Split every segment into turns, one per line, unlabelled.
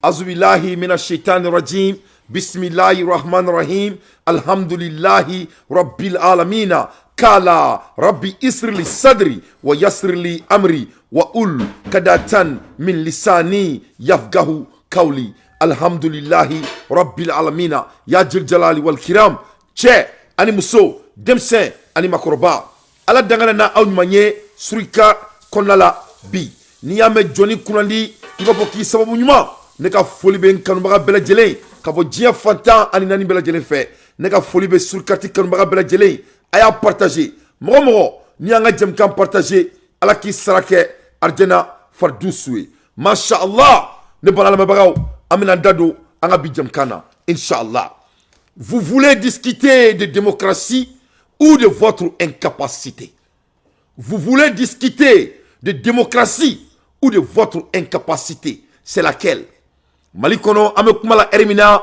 Azubillahi minash shaitani rajim. Bismillahi rahman rahim. Alhamdulillahi rabbil alamina. Kala rabbi isrili sadri wa yasrili amri wa ul kadatan min lisani yafgahu kauli. Alhamdulillahi rabbil alamina. Ya jil jalali wal kiram. Che ani muso demsen ani makoroba. Ala dangana na aw manye surika konala bi. Ni ya me joni kunandi iba fo ki sababu nyuma ne ka foli be kanubaga bela jelen ka bo diɲɛ fantan ani nani bela jelen fɛ ne ka foli be surkati kanubaga bela jelen a y'a partager mɔgɔ mɔgɔ ni y'an ka jɛmukan partager ala k'i sara kɛ arjana fardu suye masha Allah ne bana lamɛnbagaw an bɛna da don an ka bi jɛmukan na inshallah. Vous voulez discuter de démocratie ou de votre incapacité? Vous voulez discuter de démocratie ou de votre incapacité? C'est laquelle? Mali kono ame kumala erimina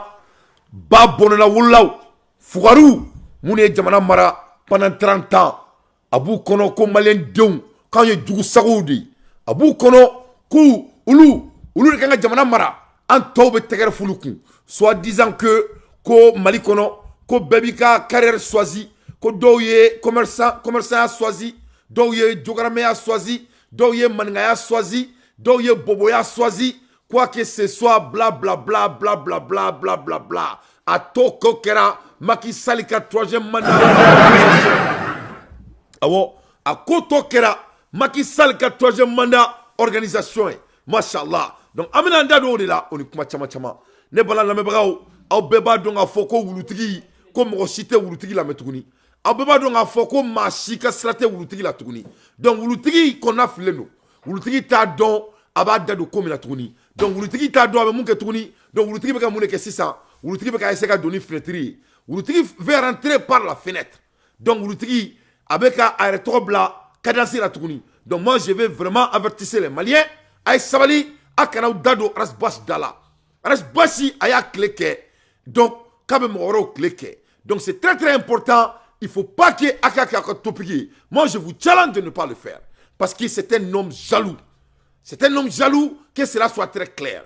ba bonona wulaw fugaru mune jamana mara pendant 30 ans abu kono ko malien dew kan ye jugu sagoudi abu kono ku ulu de kanga jamana mara an tawbe tegere fulukun soit disant que ko Mali kono ko bebika carrière choisi ko doye commerçant a choisi doye jogarame a choisi doye maninga a choisi doye bobo a choisi. Quoi que ce soit, bla bla bla bla bla bla bla bla bla. A toko kera Macky Sall ka troisième mandat. Awo, a koto kera Macky Sall ka troisième mandat organisation. Mashallah. Donc amina ndado de la, on est kuma chama chama. Ne bala la mebrao, au beba donga foko wulutigi, ko mo cité wulutigi la metuguni. Au beba donga foko machika strate wulutigi la tuguni. Donc wulutigi qu'on a filé nous. Wulutigi ta don aba dado ko mina tuguni. Donc wulutigi ta do abe munke tuguni. Donc wulutigi beka muneke 600. Wulutigi beka essayer ka donner fenêtre. Wulutigi veut rentrer par la fenêtre. Donc wulutigi abeka aérotrobla cadencer la tuguni. Donc moi je vais vraiment avertir les Maliens ay sabali akana dado rasbash dala. Rasbashi aya kleke. Donc kabe moro kleke. Donc c'est très très important. Il faut pas que akaka topiki. Moi je vous challenge de ne pas le faire parce que c'est un homme jaloux. C'est un homme jaloux, que cela soit très clair.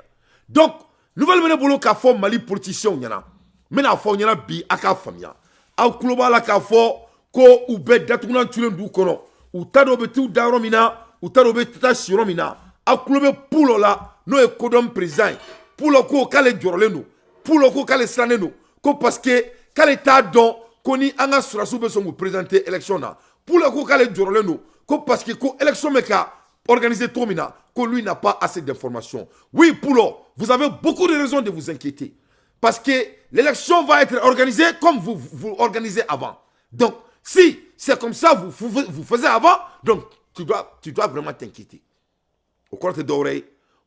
Donc, nouvelle mene bolo ka fo Mali politicien nyana. Mena fo nyana bi aka famia. Aw kuloba la ka fo ko ube datuna tulen du kono. U tado be tu daromina, u tado be tata shiromina. Aw kulobe pulo la no e kodom président. Pulo ko kale jorole no. Pulo ko kale sane no. Ko parce que kale ta don koni anga surasu be son présenter élection na. Pulo ko kale jorole no. Ko parce que ko élection meka organiser Tomina, que lui n'a pas assez d'informations. Oui, Poulo, vous avez beaucoup de raisons de vous inquiéter. Parce que l'élection va être organisée comme vous organisez avant. Donc, si c'est comme ça, vous faisiez avant, donc tu dois vraiment t'inquiéter. Au côté d'oreille,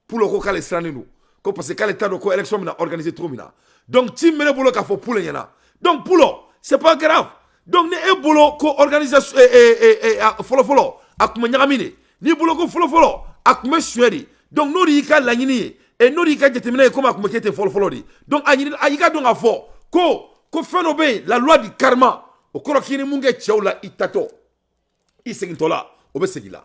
Poulo, ko kale strane nous. Parce que l'état de l'élection a organisé Tomina. Donc, tu mets le boulot qu'il faut Poulo yana. Donc, Poulo, c'est pas grave. Donc, ne boulot ko organisation follow akuma nyagamine. Ni boloko folo akume suedi donc no di ka lagnini et no di ka jetemina comme akume kete folo di donc ayika donc afo ko fenobe la loi du karma o koro kini munge chawla itato isegintola obesegila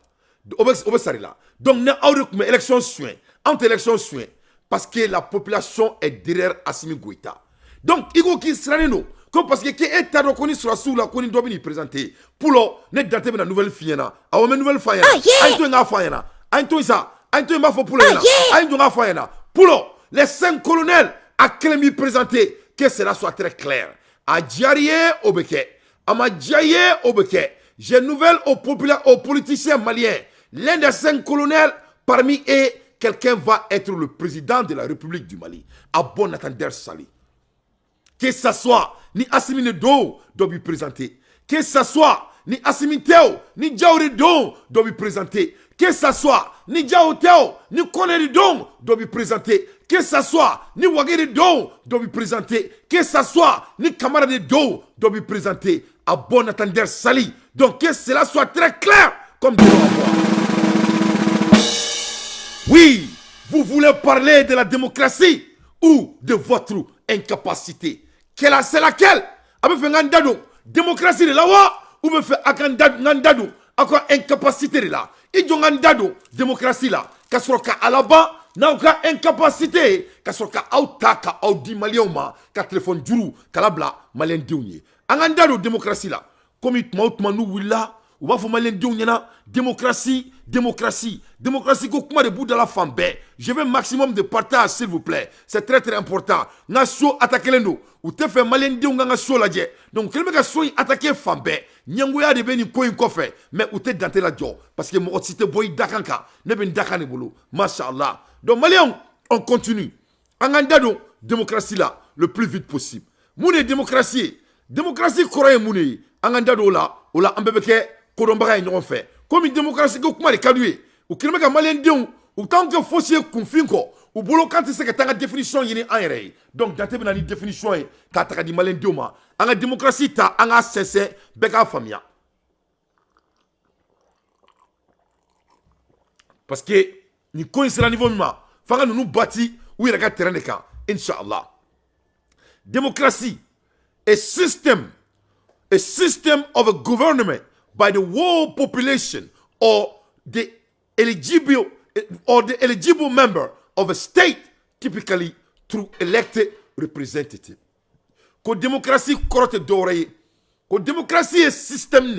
obesarila donc na awre kuma élection soin entre élection soin parce que la population est derrière Assimi Goïta donc iko ki sraneno comme parce que état de koni sur la sous la koni doit venir présenter pour le net daté de la nouvelle fiena a une nouvelle fiena aïe toi nga fiena aïe toi ça aïe toi ma fo pour aïe toi nga fiena pour les 5 colonels à Clémy présenter que cela soit très clair a diarié au beke a ma diarié au beke j'ai nouvelle aux politiciens maliens l'un des 5 colonels parmi eux quelqu'un va être le président de la République du Mali à bon attendeur sali que ça soit ni Assimi Do doit lui présenter. Que ça soit ni Assimi Teo, ni Djaouri Don doit lui présenter. Que ça soit ni Djao Teo, ni Koneri Don doit lui présenter. Que ça soit ni Wagiri Don doit lui présenter. Que ça soit ni Camarade Do doit lui présenter. À bon attendeur sali. Donc que cela soit très clair comme Dieu va voir. Oui, vous voulez parler de la démocratie ou de votre incapacité. C'est laquelle? Avec un dado, démocratie de la wa, ou me fait un dado, encore incapacité de la. Et donc un dado, démocratie là, qu'à à la bas, n'aw ka incapacité ka sɔrɔ ka aw ta ka aw di maliyɛnw ma ka téléphone juru kala bila maliyɛndenw ye an k'an da don démocratie la komi tuma o tuma n'u wulila u b'a fɔ maliyɛndenw ɲɛna démocratie démocratie démocratie ko kuma de b'u dala fan bɛɛ je veux maximum de partage s'il vous plaît c'est très très important n ka so attaquelen don u tɛ fɛ maliyɛndenw ka n ka so lajɛ donc u kɛlen bɛ ka so in attaquer fan bɛɛ ɲɛngoya de bɛ nin ko in kɔfɛ mais u tɛ dante la jɔ parce que mɔgɔ si tɛ bɔ i dakan kan ne bɛ n dakan de bolo mashallah donc maliyɛnw on continue an k'an da don démocratie la le plus vite possible mun de ye démocratie ye démocratie kɔrɔ ye mun de ye an k'an da don o la an bɛɛ bɛ kɛ kodɔnbaga ye ɲɔgɔn fɛ komi démocratie ko kuma de ka d'u ye u kɛlen bɛ ka maliyɛndenw u t'anw kɛ fosi ye kunfin kɔ u bolo k'an tɛ se ka taa an ka définition ɲini an yɛrɛ ye donc dante bɛ na ni définition ye k'a ta ka di maliyɛndenw ma an ka démocratie ta an k'a sɛnsɛn bɛɛ k'a faamuya parce que nin ko in sera niveau min ma f'an ka ninnu bati u yɛrɛ ka terrain de kan inshallah démocratie a system of a government by the whole population or the eligible member of a state, typically through elected representative. Ko démocratie korote dore ko démocratie est système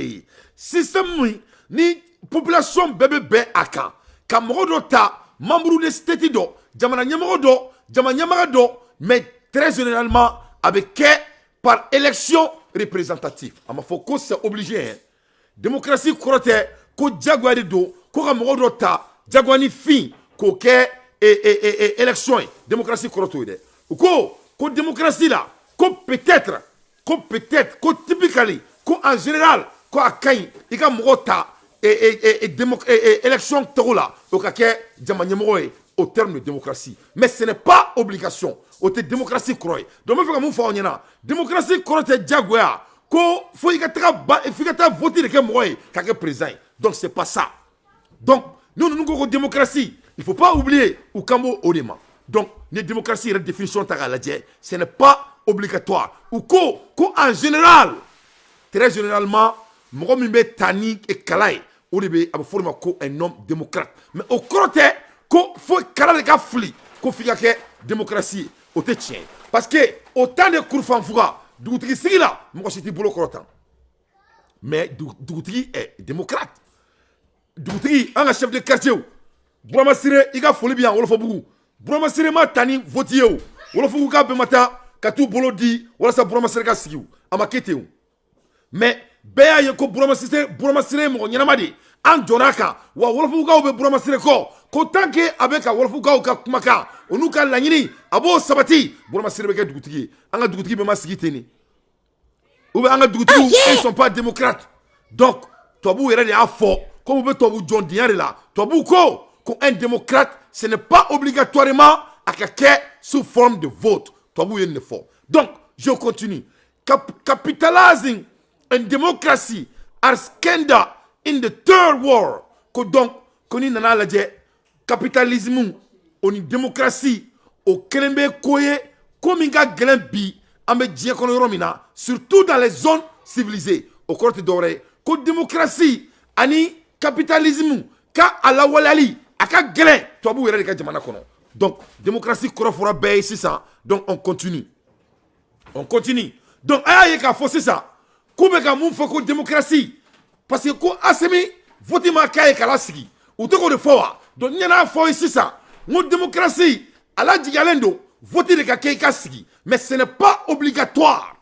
ni population bebe aka ka mogo ta membre de state do jamana nyamaga do mais très généralement avec par élection représentative. Ama fo ko c'est obligé hein. Démocratie korote ko jaguari do ko ka mogo ta jaguani fin ko ke élection démocratie koroto de ko démocratie là ko peut-être ko typically ko en général ko akay ika mogo ta élection togo la o ka ke jamanya mogo au terme de démocratie mais ce n'est pas obligation o te démocratie koroy donc me feka mu fa onyana démocratie korote jaguar ko fo ika ta voter de ke mogo ka ke président donc c'est pas ça donc nous ko démocratie il faut pas oublier ou kambo odema donc les démocraties la définition ta galadje ce n'est pas obligatoire ou ko en général très généralement mogo mimbe tani et kalai o de be aba forma ko un homme démocrate mais au côté ko fo kala ka fli ko fika ke démocratie o te tien parce que autant de kurfan fuga dugutigi sigila mogo siti bolo korotan mais dugutigi est démocrate dugutigi un chef de quartier Burama Sire iga foli bien wolofo bugu Burama Sire ma tani votier o wolofo bugu ka be mata ka tu bolo di wala sa Burama Sire ka sigiu ama kete mais beya ye ko Burama Sire mo nyama di an jonaka wa wolofo bugu be Burama Sire ko tanke abeka wolofo bugu ka kumaka onu ka lanyini abo sabati Burama Sire be ke dugutigi anga dugutigi be ma sigiteni ou be anga dugutigi ils sont pas démocrates donc tobu yere de afo comme be tobu John Diare là tobu ko un démocrate, ce n'est pas obligatoirement à quelqu'un sous forme de vote. Donc, je continue. Capitalizing on democracy are scandal in the third world. Donc, capitalisme, on une démocratie, au Kelembe Koye, comme il y a Glembi, surtout dans les zones civilisées. Au côté doré, que démocratie, ani capitalisme, ka ala walali. Aka gelen tobu yere de ka jamana kono donc démocratie korofora be ici ça donc on continue donc aya ka fo ça kube ka mun fo ko démocratie parce que ko asemi voti ma kay kala sigi ou to ko de fo donc nyana fo ici ça mon démocratie ala jigalendo voti de ka kay ka sigi mais ce n'est pas obligatoire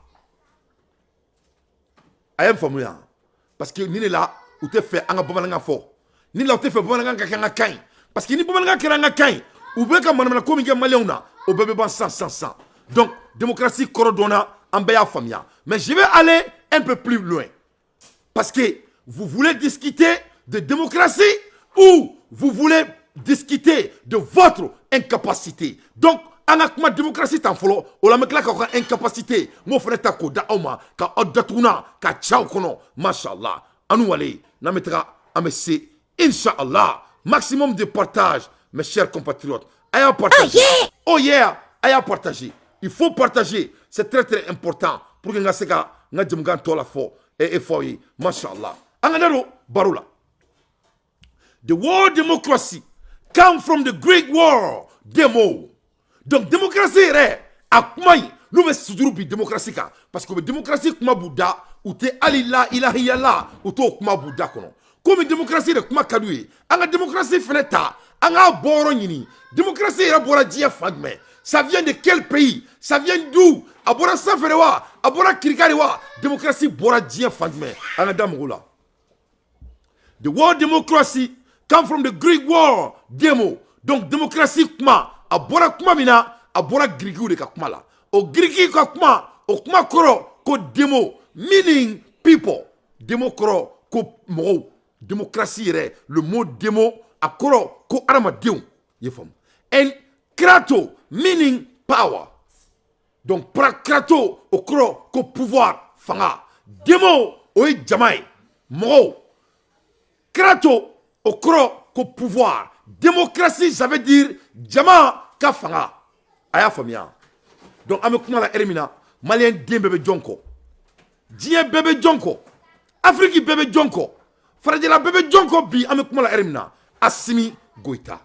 ayam formula parce que ni là ou te fait anga babalanga fo ni la te fait babalanga ka kanga kain parce que ni babalanga keranga kain ou be ka manamana ko mi ke malionna o bebe ban 100 donc démocratie korodona en beya famia mais je vais aller un peu plus loin parce que vous voulez discuter de démocratie ou vous voulez discuter de votre incapacité donc anga kuma démocratie tan folo o la mekla ka incapacité mo fere ta ko da oma ka odatuna ka chao kono mashallah anu wale na metra amese Inch'Allah, maximum de partage, mes chers compatriotes. Ayez partagé. Oh yeah, ayez partagé. Il faut partager. C'est très très important pour que nous ayons la foi et foyer. Mashallah. Angadaro Barula. The word democracy come from the Greek word Demo. Donc démocratie est à quoi nous veut toujours bi démocratie ka parce que démocratie kuma Bouddha ou te alila ilaha illallah ou to kuma Bouddha kono. Comme démocratie de kuma kadoué. Anga démocratie feneta anga boro nyini. Démocratie est bora dia fagme. Ça vient de quel pays? Ça vient d'où? Abora saferewa, abora kirikariwa. Démocratie bora dia fagme. Anga damoula. The word democracy come from the Greek word demo. Donc démocratie kuma abora kuma mina abora Greek de ka kuma la. O Greek ka kuma o kuma koro ko demo meaning people. Demo koro ko mo. Démocratie est le mot démo a koro ko aramadeum. Yefam. And krato meaning power. Donc krato o koro ko pouvoir fanga. Demo o jamai mo. Krato au kro ko pouvoir. Démocratie, ça veut dire jama ka fanga. Aya famia. Donc ame kuma la ermina malien dem bebe jonko. Dien bebe jonko. Afrique bebe jonko. Faradela bebe jonko bi ame kuma la ermina Assimi Goïta.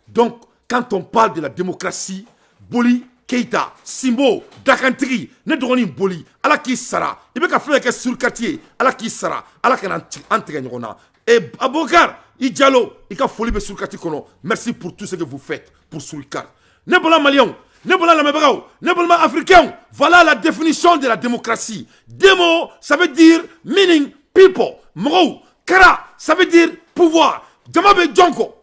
Donc quand on parle de la démocratie, Boli Keita, Simbo, Dakantri, ne droni Boli, ala ki sara, ibe ka fleur ke sur quartier, ala ki sara, ala ka entre nyona. Et Abokar, Idjalo, ika folie be sur quartier kono. Merci pour tout ce que vous faites pour Surikar. Ne bola malien, ne bola la mebrao, ne bola africain. Voilà la définition de la démocratie. Demo, ça veut dire meaning people. Mro, kara, ça veut dire pouvoir. Jamabe Jonko.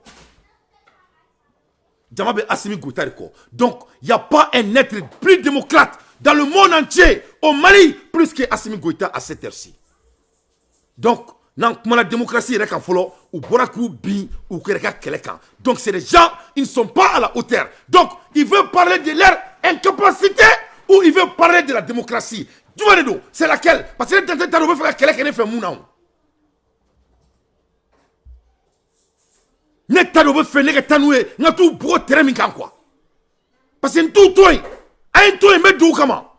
Djamabe Assimi Goïta. Donc, il n'y a pas un être plus démocrate dans le monde entier, au Mali, plus que Assimi Goïta à cette heure-ci. Donc, dans la démocratie, il y a ou Borakou Bi ou Kereka Kelekan. Donc, c'est des gens, ils ne sont pas à la hauteur. Donc, ils veulent parler de leur incapacité ou ils veulent parler de la démocratie. C'est laquelle? Parce que les gens veulent faire Kelekan et faire Mouna. Neta dobe fe nege tanoué nga tout bro terrain min kan quoi parce que tout toy un toy met dou kama.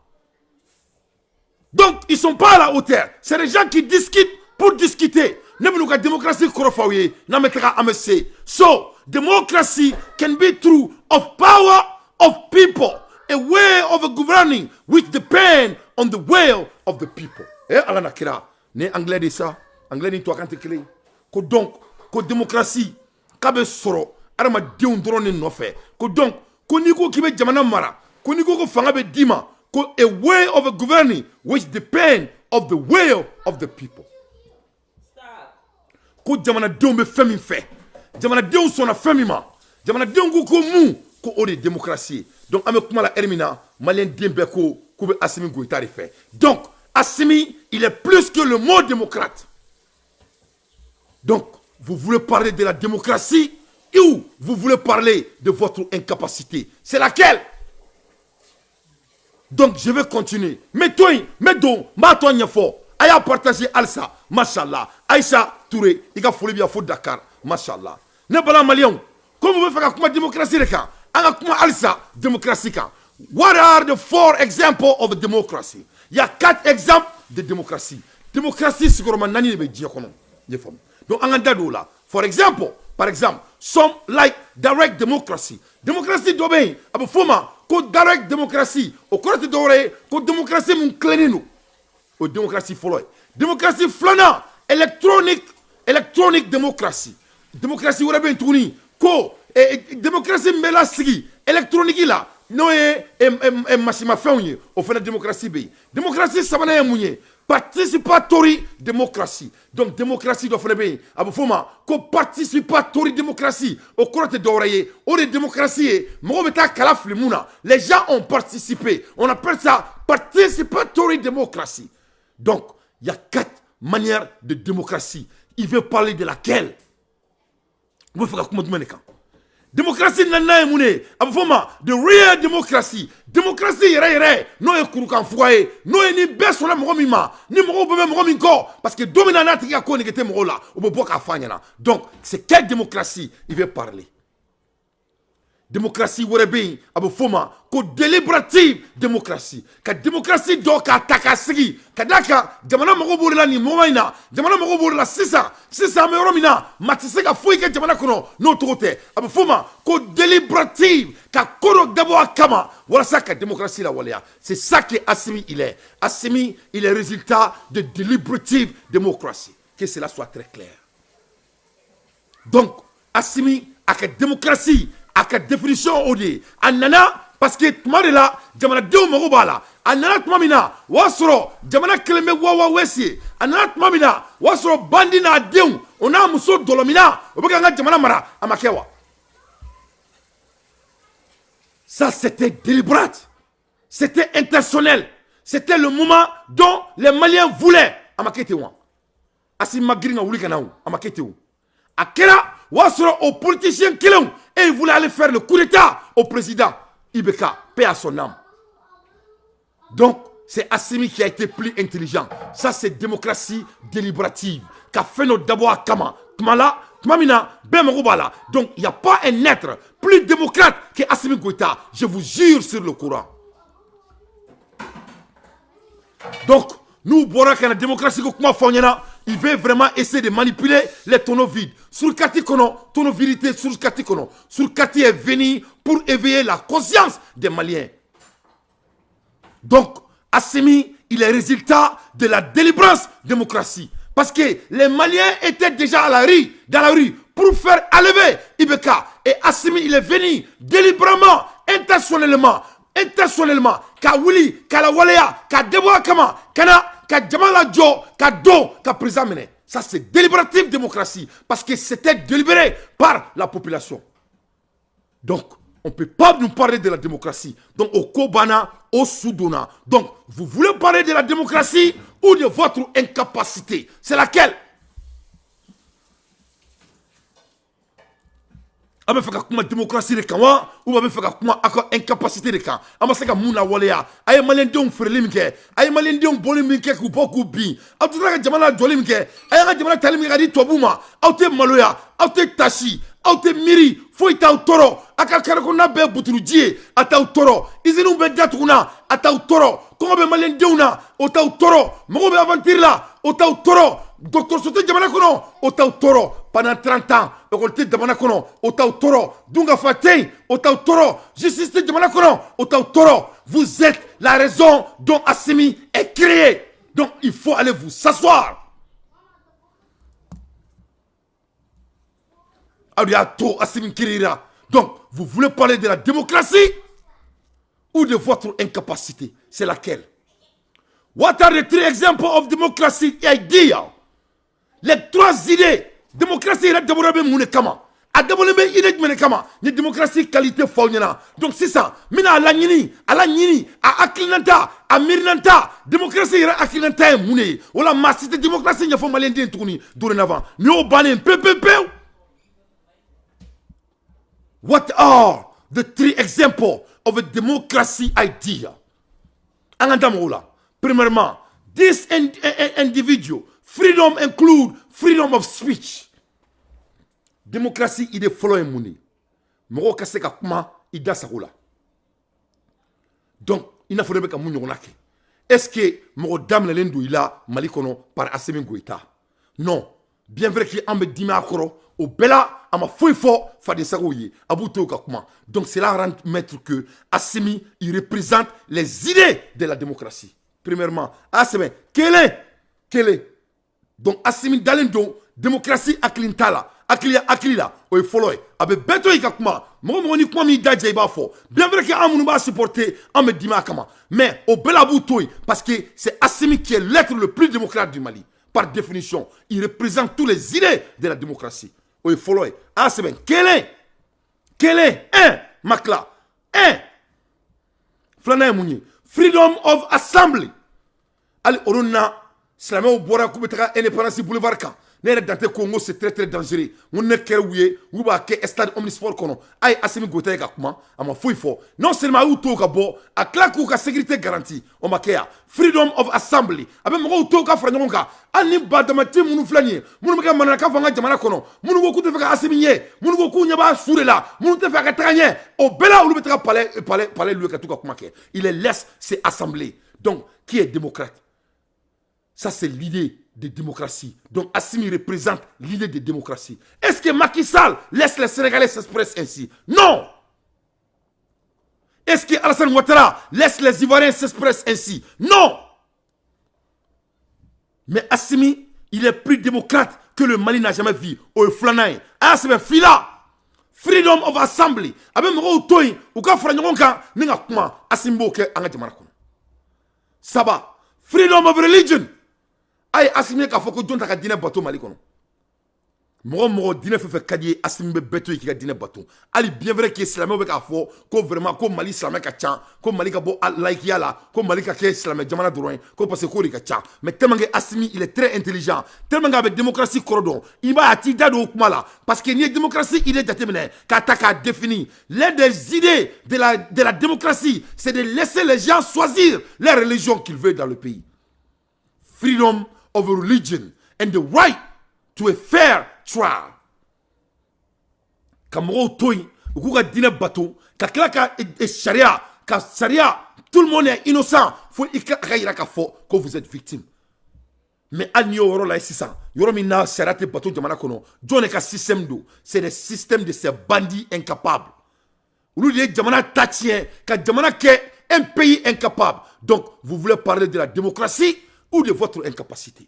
Donc ils sont pas à la hauteur, c'est des gens qui discutent pour discuter. Ne nous ka démocratie korofaouye na metra amc. So democracy can be through of power of people, a way of governing which depend on the will of the people. Eh ala nakira ne anglais de ça anglais ni to kan te clé ko donc ko démocratie kabe soro arama deun drone no fe ko donc ko niko kibe jamana mara ko niko ko fanga be dima ko a way of governing which depend of the will of the people. Ko jamana deun be fami fe jamana deun sona fami ma jamana deun ko mu ko o de démocratie. Donc ame kuma la ermina malien dembe ko be Assimi Goïta fait. Donc Assimi il est plus que le mot démocrate. Donc vous voulez parler de la démocratie ou vous voulez parler de votre incapacité? C'est laquelle? Donc je vais continuer. Mettons, Matonya fort. Aya partager Alsa, Mashallah. Aïcha Touré, il a folie bien fou Dakar, Mashallah. Ne pas la Malion. Comme vous faites la démocratie, Alsa, démocratie. What are the 4 examples of democracy? Il y a 4 exemples de démocratie. Démocratie, c'est comme un ani de dire comment. Donc, for example, par exemple, some like direct democracy. Démocratie d'obéi, abu fuma, ko direct démocratie. Au cours de doré, ko démocratie mon clénino. Au démocratie follow. Démocratie flana, electronic démocratie. Démocratie ou bien tourni, ko démocratie melasigi, électronique là. Non machine fait au fait la démocratie bay. Démocratie ça va mounier. Participatory démocratie. Donc démocratie doit faire bien. Abu fuma ko participatory démocratie. Au cours de d'oreiller, au de démocratie, mobeta kalaf limuna. Les gens ont participé. On appelle ça participatory démocratie. Donc il y a 4 manières de démocratie. Il veut parler de laquelle? Vous faites comment demander quand? Démocratie nana emune abufoma the real democracy. Démocratie yere no e kurukan foyer no e ni beso la mo mima ni mo bebe mo minko parce que dominana tika ko ni kete mo la o bo ka fanya na. Donc c'est quelle démocratie il veut parler? démocratie wɛrɛ bɛ yen a bɛ f'o ma ko deliberative démocratie ka démocratie dɔ k'a ta k'a sigi ka d'a kan jamana mago b'o de la nin moment in na jamana mago b'o de la sisan an bɛ yɔrɔ min na maa tɛ se ka foyi kɛ jamana kɔnɔ n'o cogo tɛ a bɛ f'o ma ko deliberative ka ko dɔ dabɔ a kama walasa ka démocratie lawaleya c'est ça que Assimi il est. Assimi il est résultat de deliberative démocratie, que cela soit très clair. Donc Assimi a ka démocratie a ka définition o de a nana parce que tuma de la jamanadenw mago b'a la a nana tuma min na o y'a sɔrɔ jamana kɛlen bɛ wawa wɛsi ye a nana tuma min na o y'a sɔrɔ bandi n'a denw o n'a muso dɔlɔmina o bɛ k'an ka jamana mara a ma kɛ wa. Ça c'était délibéré, c'était intentionnel, c'était le moment dont les Maliens voulaient a ma kɛ ten wa. Assimi ma girin ka wuli ka na o a ma kɛ ten o a kɛra o y'a sɔrɔ o politicien kelenw et il voulait aller faire le coup d'état au président Ibeka, paix à son âme. Donc c'est Assimi qui a été plus intelligent. Ça c'est démocratie délibérative qu'a fait notre d'abord à Kama Tmala Tmamina Bemogobala. Donc il n'y a pas un être plus démocrate que Assimi Goïta, je vous jure sur le Coran. Donc nous, Borak, la démocratie, il veut vraiment essayer de manipuler les tonneaux vides. Sur Kati Kono, tonneau vérité sur Kati Kono. Sur Kati est venu pour éveiller la conscience des Maliens. Donc, Assimi, il est résultat de la délibérance démocratie. Parce que les Maliens étaient déjà dans la rue, pour faire enlever Ibeka. Et Assimi, il est venu délibérément, intentionnellement, ka wuli ka la waleya ka debwa kama kana ka jamala jo ka do ka président mene. Ça c'est délibérative démocratie parce que c'était délibéré par la population. Donc on ne peut pas nous parler de la démocratie. Donc au Kobana, au Soudouna. Donc vous voulez parler de la démocratie ou de votre incapacité? C'est laquelle? A bɛ fɛ ka kuma démocratie de kan wa ou a bɛ fɛ ka kuma a ka incapacité de kan? A ma se ka mun lawaleya a ye maliyɛndenw feereli min kɛ a ye maliyɛndenw bɔli min kɛ k'u bɔ k'u bin aw tɛ se ka jamana jɔli min kɛ a y'an ka jamana tali min kɛ ka di tubabuw ma aw tɛ maloya aw tɛ tasi aw tɛ miiri foyi t'aw tɔɔrɔ a ka kare kɔnɔna bɛɛ buturuji ye a t'aw tɔɔrɔ iziniw bɛ datuguna a t'aw tɔɔrɔ kɔngɔ bɛ maliyɛndenw na o t'aw tɔɔrɔ mɔgɔw bɛ aventure la o t'aw tɔɔrɔ dɔgɔtɔrɔso tɛ jamana kɔnɔ o t'aw tɔɔrɔ pendant 30 ans école tɛ jamana kɔnɔ o t'aw tɔɔrɔ dunkafa tɛ yen o t'aw tɔɔrɔ justice tɛ jamana kɔnɔ o t'aw tɔɔrɔ vous êtes la raison dont Assimi est créé. Donc il faut aller vous s'asseoir. Assimi créera. Donc vous voulez parler de la démocratie ou de votre incapacité? C'est laquelle? What are the 3 examples of democracy idea? Les 3 idées. Démocratie est d'abord une kama. A d'abord une idée kama. Ni démocratie qualité fauniana. Donc c'est ça. Mina ala nyini, a aklinanta, a mirnanta. Démocratie est aklinanta mune. Ola massité démocratie n'y a pas malien d'intuni dorénavant. Mais au banin pepepe. What are the 3 examples of a democracy idea? Angandamola. Premièrement, this individual, freedom include freedom of speech. Démocratie, il est follow mouni. Moro kase ka kuma ida sakola. Donc, il n'a fallu pas que moun yonake. Est-ce que moro dame l'endou il a malikono par Assimi Goïta? Non. Bien vrai qu'il en me dit akoro au bella ama foi fort fadi sakoye abouto ka kuma. Donc cela rend maître que Assimi il représente les idées de la démocratie. Premièrement, Assimi, quel est? Donc Assimi Dalendo, démocratie aklintala, aklila, o follow. Abe beto ikakuma, mo ni kuma mi daje ba fo. Bien vrai que amunu ba supporter en me dima kama. Mais au belabu toy parce que c'est Assimi qui est l'être le plus démocrate du Mali. Par définition, il représente toutes les idées de la démocratie. O follow. Assimi, quel est? Makla. Flana mouni. Freedom of assembly. Ali oronna Slamé au Bora Koubetaka indépendance boulevard kan. ne dans te Congo c'est très dangereux on ne kerouye ou ba ke stade omnisport kono ay Assimi Goïta ka kuma ama foi fo non seulement ou to ka bo a klaku ka sécurité garantie o makeya freedom of assembly abe mo to ka fra nyonka ani badamati munu flani munu ka manana ka fanga jamana kono munu go ku te fa Assimi nye munu go ku nya ba surela munu te fa ka tranye o bela ou le betra palais lui ka to ka kuma ke il est laisse c'est assemblée donc qui est démocrate. Ça, c'est l'idée de démocratie. Donc, Assimi représente l'idée de démocratie. Est-ce que Macky Sall laisse les Sénégalais s'exprimer ainsi? Non. Est-ce que Alassane Ouattara laisse les Ivoiriens s'exprimer ainsi? Non. Mais Assimi, il est plus démocrate que le Mali n'a jamais vu. Au Flanaï. Ah, c'est Fila. Freedom of Assembly. Avec mon toy, ou quand Franyoka, n'inga kuma, Assimi Boke, Angadjamara. Saba, freedom of religion. Aïe, Assimi ka foko jonta ka dîner bateau Mali kono. Moro dîner fait kadier Assimi be beto qui ka dîner bateau. Ali bien vrai que islamé be ka fo ko vraiment ko Mali islamé ka tchan, ko Mali ka bo like yala, ko Mali ka ke islamé jamana droit, ko parce que ko ri ka tchan. Mais tellement que Assimi il est très intelligent, tellement avec démocratie cordon, il va attirer do kumala parce que ni démocratie il est déterminé ka ta défini. L'une des idées de la démocratie, c'est de laisser les gens choisir la religion qu'ils veulent dans le pays. Freedom of religion and the right to a fair trial. Kamoro toy, ou ka dîner bateau, ka klaka et charia, tout le monde est innocent. Faut que vous êtes victime. Mais à New là c'est ça. Yoromina charate bateau jamana kono. John ka système do, c'est le système de ces bandits incapables. Ou les jamana tatien, ka jamana ke un pays incapable. Donc vous voulez parler de la démocratie ou de votre incapacité.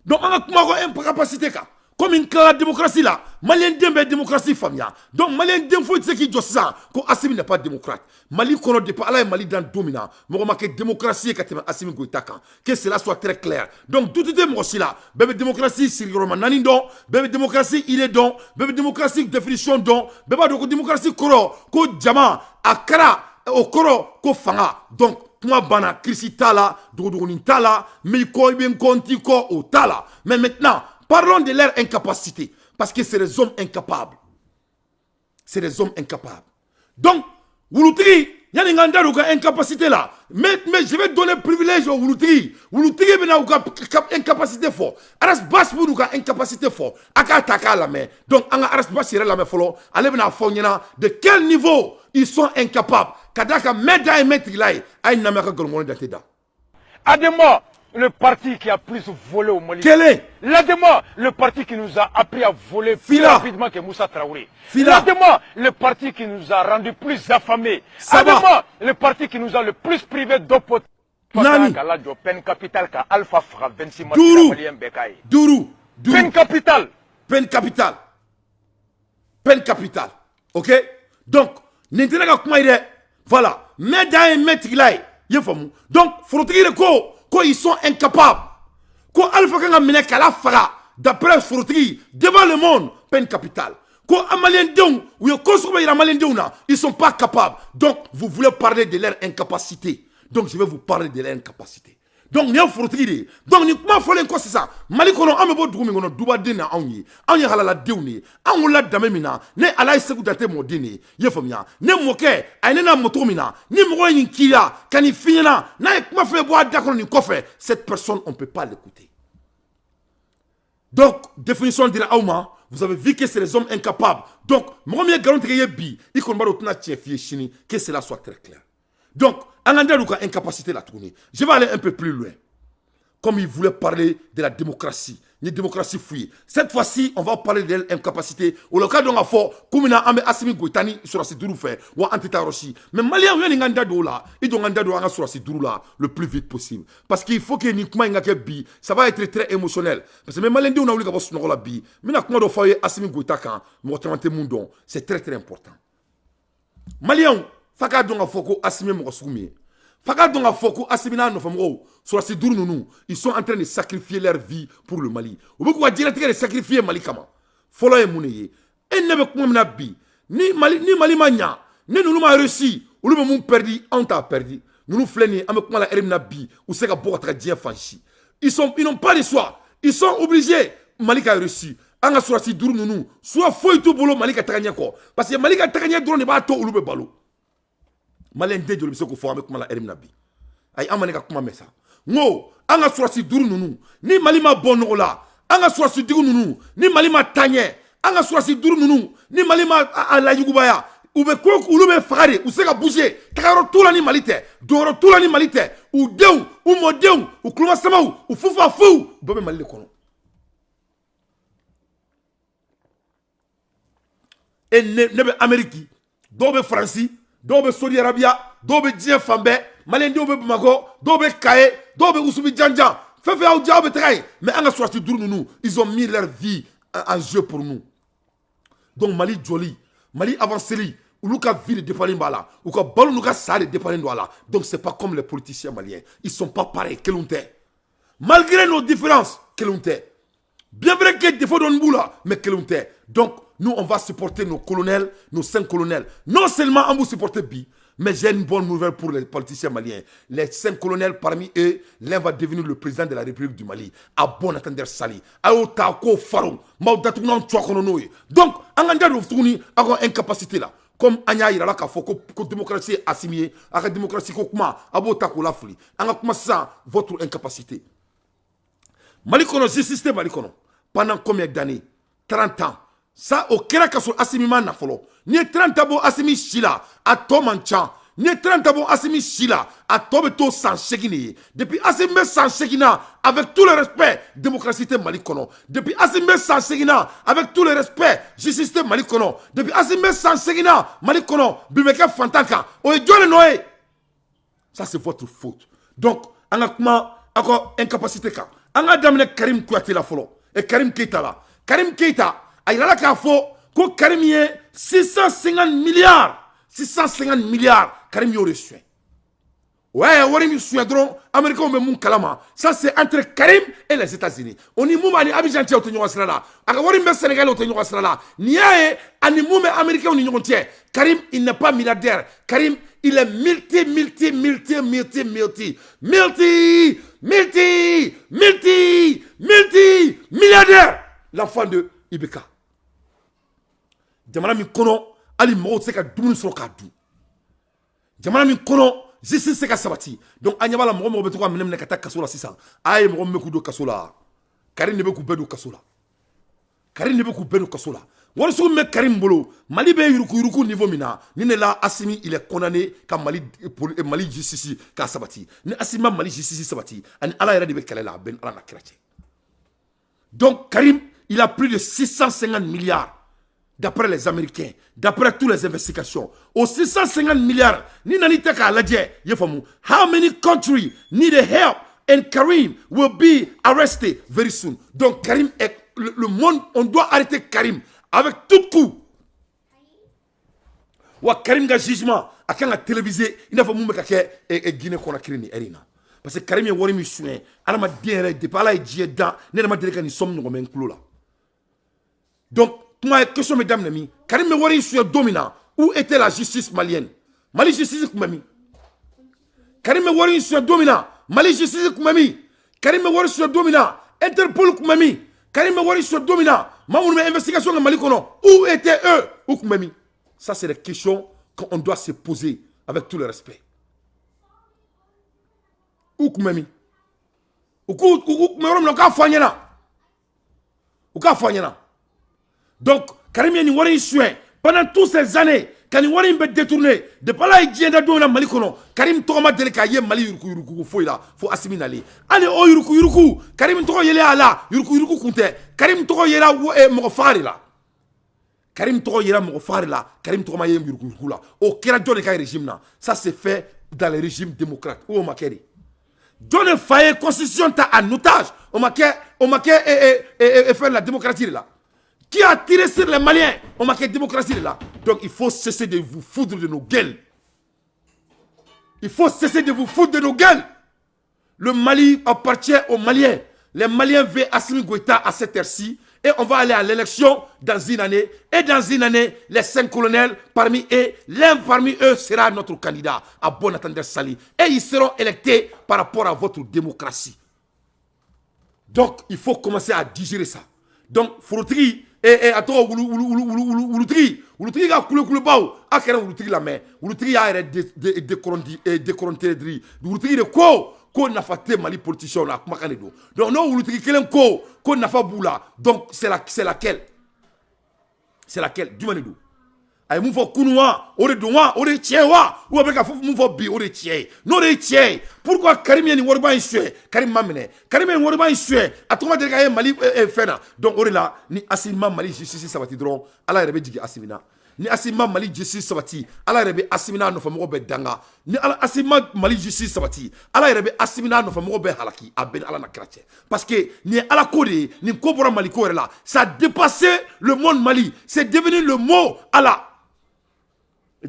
Donc, on a une incapacité. Comme une démocratie là, Malien dembe démocratie famia. Donc, Malien dembe faut dire qu'il ça, que Assimi n'est pas démocrate. Mali kono de pas là, Mali dans domina. Moi, que démocratie que Assimi Goïta que cela soit très clair. Donc, tout est aussi là. Bébé démocratie, c'est le roman nani don. Bébé démocratie, il est don. Bébé démocratie, définition don. Bébé démocratie koro, ko jama, akara, okoro, ko fanga. Donc, kuma bana krisi tala dogodogonin tala mais ko bien konti ko o tala. Mais maintenant parlons de leur incapacité parce que c'est des hommes incapables, c'est des hommes incapables. Donc Wulutigi yani nganda ruka incapacité là mais je vais donner privilège au Wulutigi bena uka incapacité fort aras bas bu uka incapacité fort aka taka la mais donc anga aras bas yere la mais folo ale bena fonyana de quel niveau ils sont incapables. Kadaka Meda et Metrilaï a une américaine gormone d'Ateda.
Adema, le parti qui a plus volé au Mali.
Quel est
L'Adema, le parti qui nous a appris à voler plus rapidement que Moussa Traoré.
Fila.
L'Adema, le parti qui nous a rendu plus affamés. Adema, le parti qui nous a le plus privé d'opportunités.
Nani
Peine capitale ka Alpha Fra 26 mois.
Dourou.
Peine capitale.
Peine capitale. Peine capitale. Ok? Donc, n'intérêt comment il est. Voilà. Meda et Metrilaï. Donc, faut dire que ils sont incapables. Ko Alpha Kanga mine kala fara d'après Frotri devant le monde peine capitale. Ko Amalien Deung ou yo construit la Malien Deung ils sont pas capables. Donc vous voulez parler de leur incapacité. Donc je vais vous parler de leur incapacité. Donc n'y a Frotri donc ni comment faut quoi c'est ça. Mali kono amebo dugumi kono duba dina anyi. Anyi halala deuni. Anyi la damemina ne ala iseku date modini. Yefomia ne moke ainena motomina ni moko yin kila kani finina na comment fait boire d'accord ni kofe cette personne on peut pas l'écouter. Donc définition de la Auma, vous avez vu que c'est les hommes incapables. Donc mon mieux garantie yebi il konba rotuna chefie chini que cela soit très clair. Donc Anganda Luka incapacité la tourner. Je vais aller un peu plus loin. Comme il voulait parler de la démocratie, une démocratie fouillée. Cette fois-ci, on va parler de l'incapacité. Au cas où on a fait, comme on a Assimi Goïta sur la Dourou fait, ou Antita Roshi. Mais Malien, il y a un là, il doit un sur la Dourou là, le plus vite possible. Parce qu'il faut que Nikma bi, ça va être très émotionnel. Parce que même Malien, on a eu la bi. Mais on a fait Assimi Goïta quand, c'est très très important. Malien, Faka donga foko Assimi Mokosumi. Faka donga foko Assimi na nofamro. Sur la Dourou nous, ils sont en train de sacrifier leur vie pour le Mali. Ou beaucoup dire que sacrifier Mali kama. Follow et mouneye. Et ne me kumna bi. Ni Mali mania. Ni nous ma réussi. Ou le monde perdu, on t'a perdu. Nous fleni avec moi la erimna bi. Ou c'est que beaucoup de fanchi. Ils n'ont pas de choix. Ils sont obligés Mali a reçu. Anga surasi duru nunu. Soit foi tout bolo Mali ka taganya ko. Parce que Mali ka taganya drone ne ba to ulu be balo. Mali ndé joli biso ko fo avec mala erim nabi. Ay amane ka kuma mesa. Ngo anga surasi duru nunu. Ni Mali ma bonno la. Anga surasi duru nunu. Ni Mali ma tanye. Anga surasi duru nunu. Ni Mali ma la yugubaya. Ou be ko ulu be fagare ou se ka bouger takaro tula ni malite doro tula ni malite ou dew ou modew ou kluma samaw ou fufa fou bobe malile kono et ne be Amérique do be France do be Saudi Arabia do be dien fambe malen do be Bamako do be Kaye do be Oussoubi Djandja fefe au diabe tray mais anga sorti dur nous ils ont mis leur vie en jeu pour nous donc Mali joli Mali avancé ou ka vie de dépendant bala ou ka ballon ka sale dépendant bala donc c'est pas comme les politiciens maliens ils sont pas pareils que l'on est malgré nos différences que l'on est bien vrai que des fois dans boula mais que l'on est donc nous on va supporter nos colonels nos 5 colonels non seulement on va supporter Bi mais j'ai une bonne nouvelle pour les politiciens maliens les 5 colonels parmi eux l'un va devenir le président de la République du Mali à bon attendre sali ayo ta ko faro maudatuna tchokononoy donc anganda do tuni ako incapacité là comme anya ira la ka foko ko démocratie assimilée aka démocratie ko kuma abo ta ko la fuli anga kuma ça votre incapacité Mali kono système Mali kono pendant combien d'années 30 ans ça au kera kaso assimilement na folo ni 30 ans bo assimi chila a to mancha ni 30 ans bo assimi chila a to beto sans chekini depuis assimi sans chekina avec tout le respect démocratie Mali kono depuis assimi sans chekina avec tout le respect justice Mali kono depuis assimi sans chekina Mali kono bimeka fantanka o jole noé ça c'est votre faute donc anga kuma encore incapacité ka anga damne Karim Kouyaté la folo et Karim Keita la Karim Keita ayala ka fo ko Karim ye 650 milliards Karim yo reçu ouais wari mi suedron américain me mun kalama ça c'est entre Karim et les États-Unis on y mouma ni Abidjan tie otonyo wasrala aka wari me Sénégal otonyo wasrala niae ani mouma américain on y tie Karim il n'est pas milliardaire Karim il est milliardaire l'enfant de Ibeka jamana mi kono ali mo se ka dumuni soro ka du jamana mi kono justice se ka sabati donc anyabala mo be to ko menem ka ta kasola sisan ay mo me ku do kasola Karim ne be ku bedo kasola Karim ne be ku bedo kasola wala so me Karim bolo Mali be yuruku niveau mina ni ne la Assimi il est condamné ka Mali justice ka sabati ni Assimi Mali justice sabati ani ala yara de be kalela ben ala na chrétien donc Karim il a plus de 650 milliards d'après les Américains, d'après toutes les investigations. Aux 650 milliards, ni nanite ka ladje, yefamu. How many countries need help and Karim will be arrested very soon. Donc Karim est le monde, on doit arrêter Karim avec tout coup. Wa Karim ga jugement, akan la télévisé, il n'a pas mou meka ke Guinée Conakry ni erina. Parce que Karim est wori mi souen, ala ma diere de pala e djie dan, ne ma direka ni somme no men clou là. Donc moi, question mesdames Nami, Karim me wari sur domina, où était la justice malienne? Mali justice kumami. Karim me wari sur domina, Mali justice kumami. Karim me wari sur domina, Interpol kumami. Karim me wari sur domina, mamoun me investigation de Mali kono. Où étaient eux? Où kumami? Ça c'est des questions qu'on doit se poser avec tout le respect. Où kumami? Où kumami l'on ka fanyena? Où ka fanyena? Donc, Karim Yeni Wari soin pendant toutes ces années, quand il Wari m'a détourné, de pas là, il vient d'adouer la Malikono, Karim Toma Delekaye, Mali Yuruku, faut là, faut Assimi Nali. Allez, oh Yuruku, Karim Toro Yele là, Yuruku Kunte, Karim Toro Yela ou Mofari là. Karim Toro Yela Mofari là, Karim Toro Mayem Yuruku là. Au Kéradjo de régime là, ça c'est fait dans les régimes démocrates. Ou au Makeri. John Faye, constitution ta en otage, au Makeri et faire la démocratie là. Qui a tiré sur les Maliens? On m'a dit démocratie là. Donc il faut cesser de vous foutre de nos gueules. Il faut cesser de vous foutre de nos gueules. Le Mali appartient aux Maliens. Les Maliens veulent Assimi Goïta à cette heure-ci. Et on va aller à l'élection dans une année. Et dans une année, les 5 colonels, parmi eux, l'un parmi eux sera notre candidat, à bon attendeur Sali. Et ils seront électés par rapport à votre démocratie. Donc il faut commencer à digérer ça. donc forotigi a tɔgɔ wulutigi ka kulebaw a kɛra wulutigi la mɛ wulutigi y'a yɛrɛ décompté wulutigi de ko nafa tɛ Mali politicien na a kumakan de don donc n'o wulutigi kelen ko nafa b'u la donc c'est laquelle jumɛn de don a ye mun fɔ kunun wa o de don wa o de ye tiɲɛ wa ou bien a bɛ ka mun fɔ bi o de ye tiɲɛ ye n'o de ye tiɲɛ ye pourquoi Karim ye nin wariba in suɲɛ Karim ma minɛ Karim ye nin wariba in suɲɛ a tɔgɔ ma deli k'a ye Mali fɛn na donc o de la ni Assimi ma Mali justice sabati dɔrɔn Ala yɛrɛ bɛ jigin Assimi na ni Assimi ma Mali justice sabati Ala yɛrɛ bɛ Assimi n'a nɔfɛmɔgɔ bɛɛ danga ni Assimi ma Mali justice sabati Ala yɛrɛ bɛ Assimi n'a nɔfɛmɔgɔ bɛɛ halaki a bɛɛ ni Ala na kira cɛ parce que nin ye Ala ko de ye nin ko bɔra Mali ko yɛrɛ la ça a dépassé le monde Mali c'est devenu le mot Allah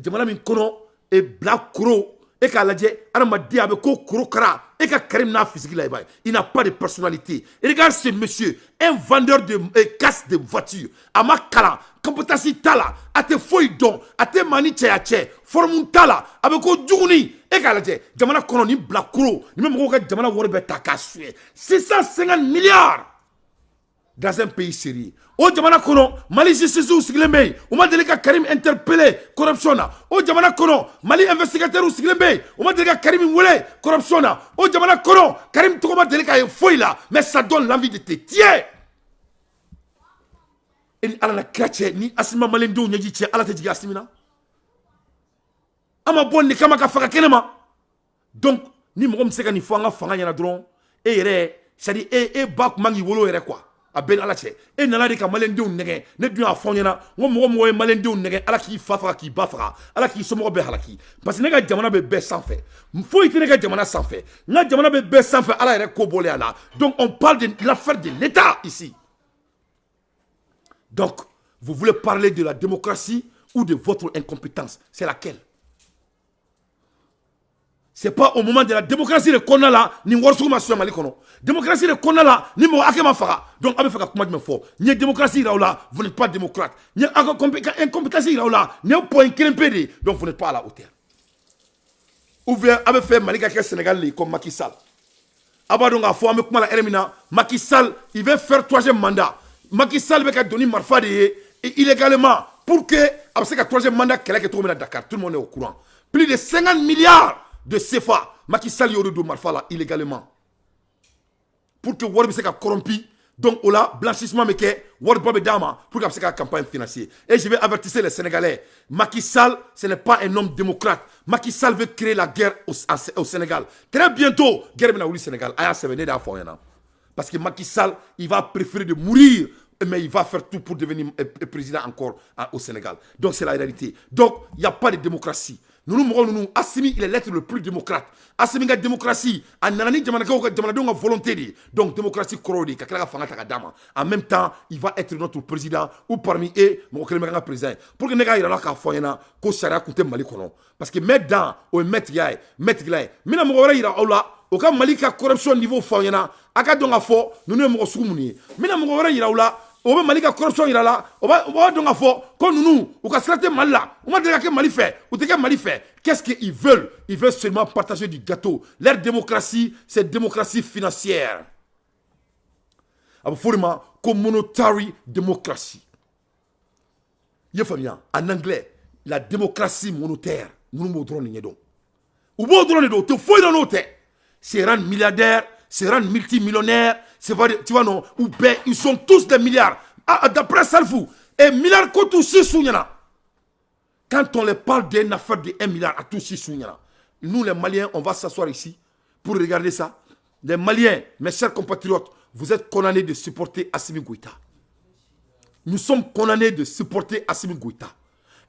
jamana min kɔnɔ e bila koro e k'a lajɛ adamaden a bɛ ko korokara e ka Karim n'a fisiki la il n'a pas de personnalité et regarde ce monsieur un vendeur de casse de voiture a ma kalan compétence t'a la a tɛ foyi dɔn a tɛ maa ni cɛya cɛ forme t'a la a bɛ ko juguni e k'a lajɛ jamana kɔnɔ ni bila koro ni bɛ mɔgɔw ka jamana wari bɛɛ ta k'a suɲɛ 650 milliards dans un pays sérieux o jamana kono Mali justice sigilen bɛ yen o ma deli ka Karim interpellé corruption na o jamana kono Mali investigateur sigilen bɛ yen o ma deli ka Karim wele corruption na o jamana kono Karim tɔgɔ ma deli ka ye foyi la mais ça donne l'envie de te tuer et ni Ala na kira cɛ ni Assimi ma maliyɛndenw ɲɛji cɛ Ala tɛ jigin Assimi na an ma bɔ nin kama ka faga kɛnɛ ma donc ni mɔgɔ min bɛ se ka nin fɔ an ka fanga ɲɛna dɔrɔn e yɛrɛ c'est à dire e ba tun man k'i wolo yɛrɛ quoi a bɛn Ala cɛ e nana de ka maliyɛndenw nɛgɛ ne dun y'a fɔ aw ɲɛna n ko mɔgɔ ye maliyɛndenw nɛgɛ Ala k'i fa faga k'i ba faga Ala k'i somɔgɔw bɛɛ halaki parce que ne ka jamana bɛ bɛɛ sanfɛ foyi tɛ ne ka jamana sanfɛ n ka jamana bɛ bɛɛ sanfɛ Ala yɛrɛ ko bɔlen a la donc on parle de l'affaire de l'État ici donc vous voulez parler de la démocratie ou de votre incompétence c'est laquelle c'est pas au moment de la démocratie de kɔnɔna la ni warisogo ma soya Mali kɔnɔ démocratie de kɔnɔna la ni mɔgɔ hakɛ ma faga donc a bɛ fɛ ka kuma jumɛn fɔ n ye démocratie yira aw la vous n'êtes pas démocrate n ye aw ka incompétence yira aw la nin ye point kelen pe de ye donc vous n'êtes pas à la hauteur ou bien a bɛ fɛ Mali ka kɛ Sénégal de ye comme Macky Sall a b'a dɔn k'a fɔ an bɛ kuma la heure min na Macky Sall il veut faire troisième mandat Macky Sall bɛ ka don ni marifa de ye illégalement pour que a bɛ se ka troisième mandat kɛlɛ kɛ cogo min na Dakar tout le monde est au courant plus de 50 milliards de CFA Macky Sall y'o de don marifa la illégalement pour que wari bɛ se ka corrompu donc au la blanchissement bɛ kɛ wari ba bɛ d'a ma pour que a bɛ se ka campagne financer et je vais avertir les Sénégalais Macky Sall ce n'est pas un homme démocrate Macky Sall veut créer la guerre au Sénégal très bientôt guerre bɛ na wuli Sénégal a y'a sɛbɛn ne de y'a fɔ aw ɲɛna parce que Macky Sall il va préférer de mourir mais il va faire tout pour devenir président encore au Sénégal donc c'est la réalité donc il n'y a pas de démocratie nous Assimi il est l'être le plus démocrate Assimi ka démocratie a nana ni jamanadenw ka volonté de donc démocratie kɔrɔ de ka tila ka fanga ta ka d'a ma en même temps il va être notre président ou parmi eux mɔgɔ kelen bɛ kɛ an ka président pour que ne ka yira la k'a fɔ ɲɛna ko sariya tun tɛ Mali kɔnɔ parce que mɛ dan o ye mɛtigiya ye mɛtigila ye n bɛna mɔgɔ wɛrɛ yira aw la o ka Mali ka corruption niveau fɔ aw ɲɛna a ka dɔn k'a fɔ ninnu ye mɔgɔ sugu minnu ye n bɛna mɔgɔ wɛrɛ yira aw la o bɛ Mali ka corruption yira la o b'a dɔn k'a fɔ ko ninnu u ka sira tɛ Mali la u ma deli ka kɛ Mali fɛ u tɛ kɛ Mali fɛ qu'est-ce qu'ils veulent ils veulent seulement partager du gâteau leur démocratie c'est démocratie financière a bɛ fɔ o de ma ko monetary democracy i ye faamuya en anglais la démocratie monétaire ninnu b'o dɔrɔn de ɲɛdɔn u b'o dɔrɔn de don u tɛ foyi dɔn n'o tɛ c'est rendre milliardaire c'est rendre multimillionnaire c'est pas tu vois non ou ben ils sont tous des milliards d'après Salfou et milliards ko tous six sunyana quand on les parle d'une affaire de 1 milliard à tous six sunyana nous les Maliens on va s'asseoir ici pour regarder ça les Maliens mes chers compatriotes vous êtes condamnés de supporter Assimi Goïta nous sommes condamnés de supporter Assimi Goïta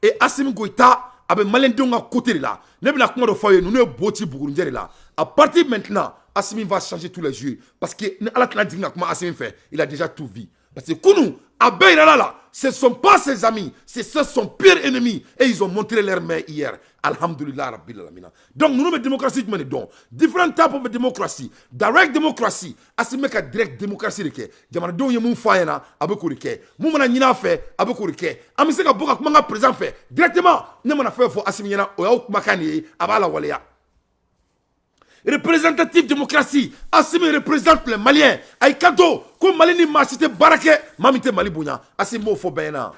et Assimi Goïta avec Malien à côté de là ne bɛna kuma dɔ fɔ ye nous ye boti Bougoundière là à partir maintenant Assimi va changer tous les jours parce que ni Ala tɛna jigin ka kuma Assimi fɛ il a déjà tout vu parce que kunu a bɛɛ yirala la ce ne sont pas ses amis c'est son pire ennemi et ils ont montré leur main hier alhamdulillah rabbil alamin donc nous bɛ démocratie jumɛn de dɔn different type of démocratie direct démocratie Assimi ka direct démocratie de kɛ jamanadenw ye mun fɔ a ɲɛna a bɛ k'o de kɛ mun mana ɲin'a fɛ a bɛ k'o de kɛ an bɛ se ka bɔ ka kuma an ka président fɛ directement ne mana fɛn fɔ Assimi ɲɛna o y'aw kumakan de ye a b'a lawaleya représentative démocratie Assimi représente les Maliens ay kanto ko Mali ni masité barake mamite Mali bunya Assimi mo fo bayna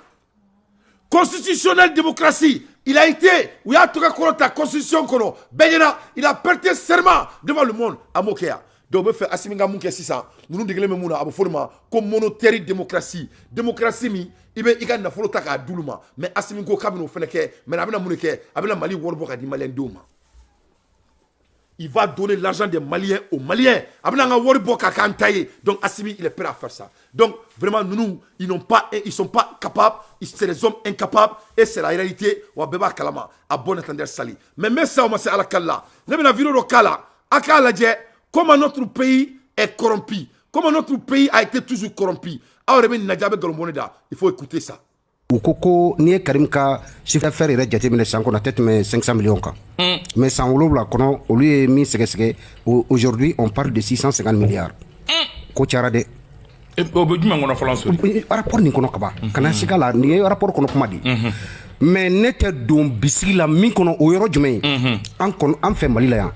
constitutionnel démocratie il a été ou ya toka ko ta constitution kono bayna il a prêté serment devant le monde à Mokéa donc be fait Assimi nga munke 600 nous degele me muna abo forma comme monothérie démocratie mi ibe iga na folo taka duluma mais Assimi ko kabino feneke mais abina munike abina Mali worbo ka di Malien doma il va donner l'argent des Maliens aux Maliens. Donc Assimi, il est prêt à faire ça. Donc vraiment, ils sont pas capables, c'est des hommes incapables et c'est la réalité. Mais ça, c'est à la kala. Comment notre pays est corrompu, comment notre pays a été toujours corrompu. Il faut écouter ça.
U ko ni ye Karim ka chiffre d'affaires yɛrɛ jateminɛ san kɔnɔ a tɛ tɛmɛ 500 millions kan mais san 7 kɔnɔ olu ye min sɛgɛsɛgɛ aujourd'hui on parle de 650 milliards ko cayara dɛ
o bɛ jumɛn kɔnɔ fɔlɔ so
rapport nin kɔnɔ kaban kana siga la nin ye rapport kɔnɔ kuma de mais ne tɛ don bisigi la min kɔnɔ o yɔrɔ jumɛn ye an fɛ Mali la yan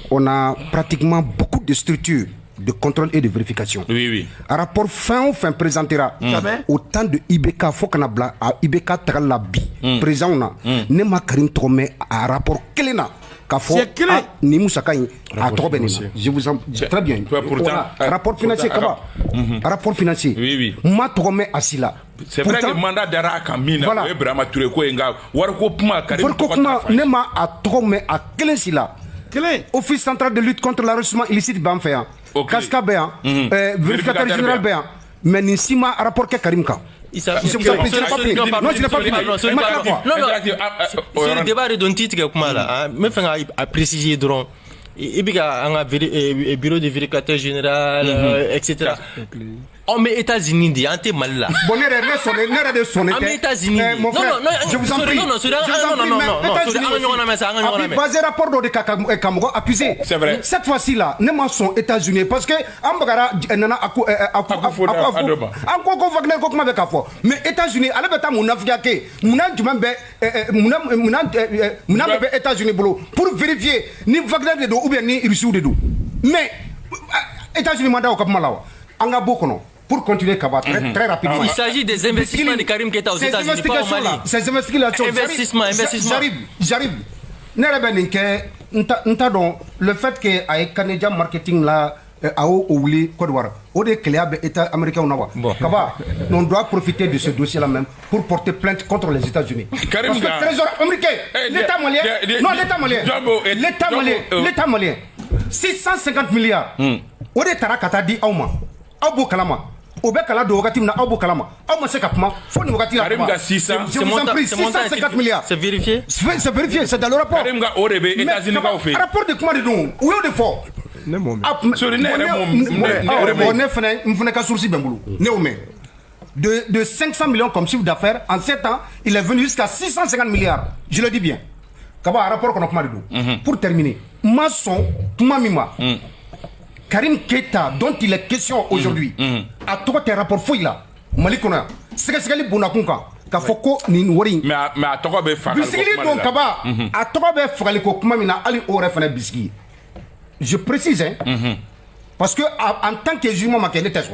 on a pratiquement beaucoup de structures de contrôle et de vérification.
Oui.
Un rapport fin présentera autant de IBK faut qu'on a IBK Tagalabi présent on a ne ma Karim Tomé un rapport kelena ka fo ni Moussaka a trobenina je vous en très bien rapport financier kaba rapport financier
oui
ma Tomé asila
c'est vrai que le mandat d'Ara Kamina et Brahma Touré ko nga war ko kuma Karim
ne ma a Tomé a kelensila Office central de lutte contre l'enrichissement illicite Banféan Casca Béan vérificateur général Béan mais Nisima rapport que Karim Ka. Non, je n'ai pas fini.
C'est le débat redondite que kuma là. Mais enfin à préciser drôle. Et puis un bureau de vérificateur général, etc. On met États-Unis dit anté mal là.
Bon, ne sonne
pas. États-Unis.
Mon frère, je vous en prie. Non. Basé rapport de Cameroun accusé.
C'est vrai.
Cette fois-ci là, ne m'en sont États-Unis parce que Ambagara nana encore Wagner comment avec afo. Mais États-Unis, allez beta mon afghaké, mon États-Unis boulot pour vérifier ni Wagner de ou bien ni Russie de mais États-Unis mandat au Cap Malawa. Anga bokono. Pour continuer Kaba très rapidement.
Il s'agit des investissements de Karim Keita aux États-Unis, pas au Mali.
Ces investigations. J'arrive. Le fait que avec Canadian Marketing là, à Ouli, Côte d'Ivoire, au déclaré État américain Kaba, on doit profiter de ce dossier-là même pour porter plainte contre les États-Unis. Parce que le trésor américain, l'État malien, 650 milliards. Au déclaré Kata dit Auma. Abu Kalama. Obe Kala de Wagati na Abu Kalama. Abu Sekapma. Faut nous Wagati. Je vous en prie, 650 milliards.
C'est vérifié.
C'est vérifié, c'est dans le rapport.
Karimga Orebe, États-Unis va au fait.
Rapport de comment de nous? Où est le fort? De 500 millions comme chiffre d'affaires, en 7 ans, il est venu jusqu'à 650 milliards. Je le dis bien. Kaba, rapport qu'on a comment de nous? Pour terminer, Masson, Toumamima. Karim Keita, dont il est question aujourd'hui, a trouvé un rapport fouille là. Malikona, c'est que c'est Bonakunka, Kafoko ni Wari.
Mais à toi,
Biscuit donc Kaba, à toi, Fraliko Kumamina, Ali Orefane Biscuit. Je précise, parce que en tant que jument, ma qualité est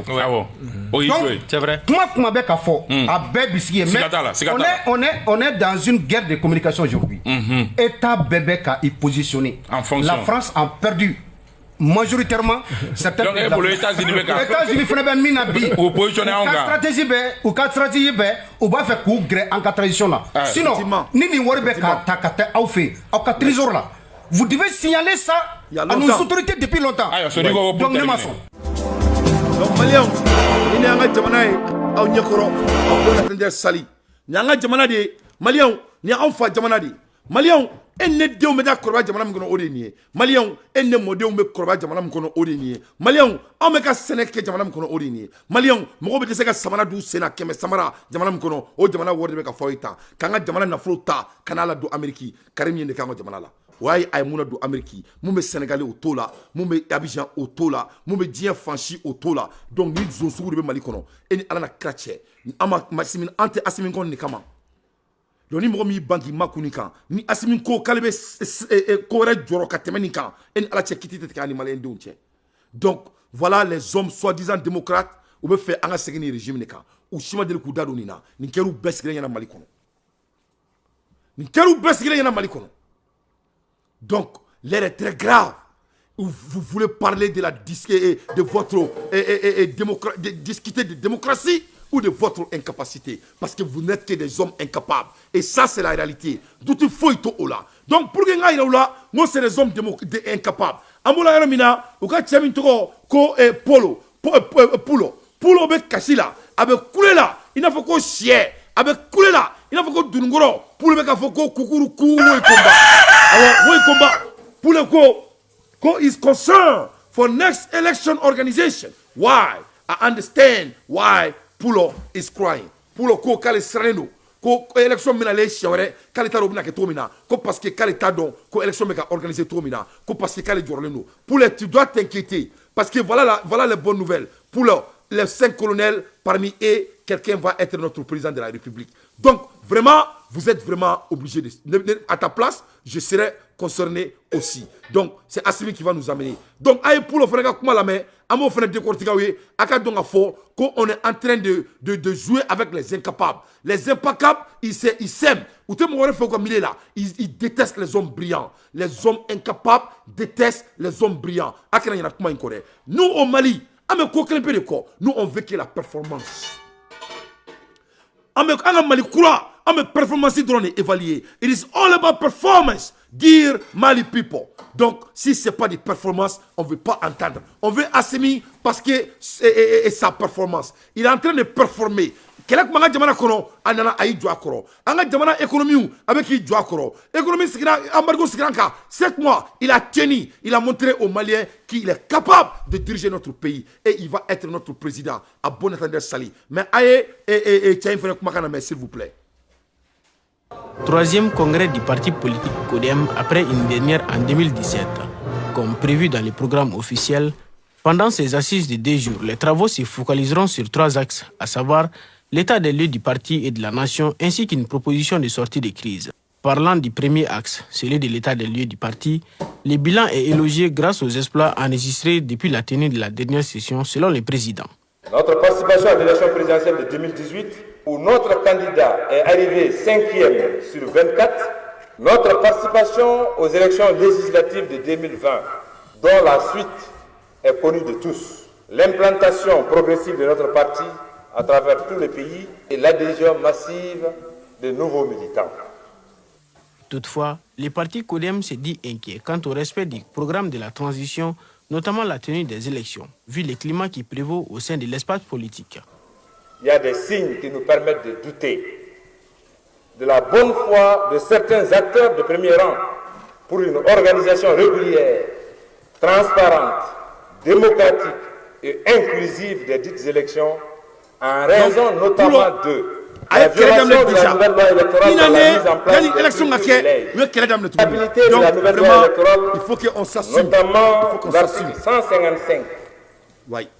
c'est vrai.
Comment Kafo, à Biscuit, mais on est dans une guerre de communication aujourd'hui. État Bébeka est positionné. La France a perdu. Majoritairement certains États-Unis font ben minabi ou stratégie ou va faire coup gré en tradition là sinon ni worbe ka takata au fait au trésor là vous devez signaler ça à nos autorités depuis longtemps donc ne maçon
donc Maliens ni anga jamana au nyekoro au bona tender sali nyanga jamana de Maliens ni enfa jamana de Maliens enne dew me da korba jamana mkono odeni Maliens enne modew me korba jamana mkono odeni Maliens on me ka seneke jamana mkono odeni Maliens mo be seka samana du sena keme samara jamana mkono o jamana worde be ka foita kanga jamana na fruta kanala du Ameriki Karim yende kango jamana la waye ay muna du Ameriki mumbe Sénégalais au tola mumbe Abidjan au tola mumbe dien franchi au tola donc ni zo sugu be Mali kono eni ala na krache ama masimin ante asimin kon ni kama donc ni mɔgɔ min banki makuni kan ni Assimi ko k'ale bɛ ko wɛrɛ jɔrɔ ka tɛmɛ nin kan e ni ala cɛ kiti tɛ tigɛ ani maliyɛndenw cɛ donc voilà les hommes soi-disant démocrates u bɛ fɛ an ka segin nin régime de kan u si ma deli k'u da don nin na nin kɛra u bɛɛ sigilen ɲɛna Mali kɔnɔ nin kɛra u bɛɛ sigilen ɲɛna Mali kɔnɔ donc l'heure est très grave où vous voulez parler de votre discuter de démocratie ou de votre incapacité parce que vous n'êtes que des hommes incapables et ça c'est la réalité d'où il faut y là donc pour que nous là moi c'est des hommes incapables amola yaramina ou ka tchami toko ko pulo be kasila abe kulela ina faut ko chien abe kulela ina faut ko dunungoro pulo be ka faut ko kukuru ku wo komba alors wo komba pulo ko is concerned for next election organization. Why? I understand why Pulo is crying. Pulo ko kale sereno ko election mina le shawre kale ta robina ke tomina ko parce que kale ta don ko election meka organiser tomina ko parce que kale jorleno. Pulo tu dois t'inquiéter parce que voilà les bonnes nouvelles. Pulo les 5 colonels parmi eux quelqu'un va être notre président de la République. Donc vraiment vous êtes vraiment obligé à ta place je serais concerné aussi. Donc, c'est Assimi qui va nous amener. Donc, aïe pour le frère Kouma Lamé, amo frère décortiquer, aka donc à fort, qu'on est en train de jouer avec les incapables. Les incapables, ils s'aiment. Ou te m'aurait fait comme il est là. Ils détestent les hommes brillants. Les hommes incapables détestent les hommes brillants. Akena yana kuma inkore. Nous au Mali, ame kokele peu de quoi. Nous on veut que la performance. Ame Mali kura, ame performance drone évaluer. It is all about performance. Dear Mali people. Donc, si ce n'est pas des performances, on ne veut pas entendre. On veut Assimi parce que c'est sa performance. Il est en train de performer. Quel est le jamana kono anana ayi jwa koro. Anga jamana économie avec qui jwa koro. Économie sigira embargo sigranka 7 mois, il a tenu, il a montré aux Maliens qu'il est capable de diriger notre pays et il va être notre président à bon entendeur sali. Mais aye tiens frère kumakana s'il vous plaît.
Troisième congrès du parti politique CODEM après une dernière en 2017. Comme prévu dans le programme officiel, pendant ces assises de 2 jours, les travaux se focaliseront sur 3 axes, à savoir l'état des lieux du parti et de la nation, ainsi qu'une proposition de sortie de crise. Parlant du premier axe, celui de l'état des lieux du parti, le bilan est élogié grâce aux exploits enregistrés depuis la tenue de la dernière session selon le président.
Notre participation à l'élection présidentielle de 2018, où notre candidat est arrivé 5e sur 24, notre participation aux élections législatives de 2020, dont la suite est connue de tous, l'implantation progressive de notre parti à travers tout le pays et l'adhésion massive de nouveaux militants.
Toutefois, le parti CODEM se dit inquiet quant au respect du programme de la transition, notamment la tenue des élections, vu le climat qui prévaut au sein de l'espace politique.
Il y a des signes qui nous permettent de douter de la bonne foi de certains acteurs de premier rang pour une organisation régulière, transparente, démocratique et inclusive des dites élections, en raison notamment de la violation de la nouvelle loi électorale dans la mise en place des stabilité de la nouvelle loi électorale, notamment l'article 155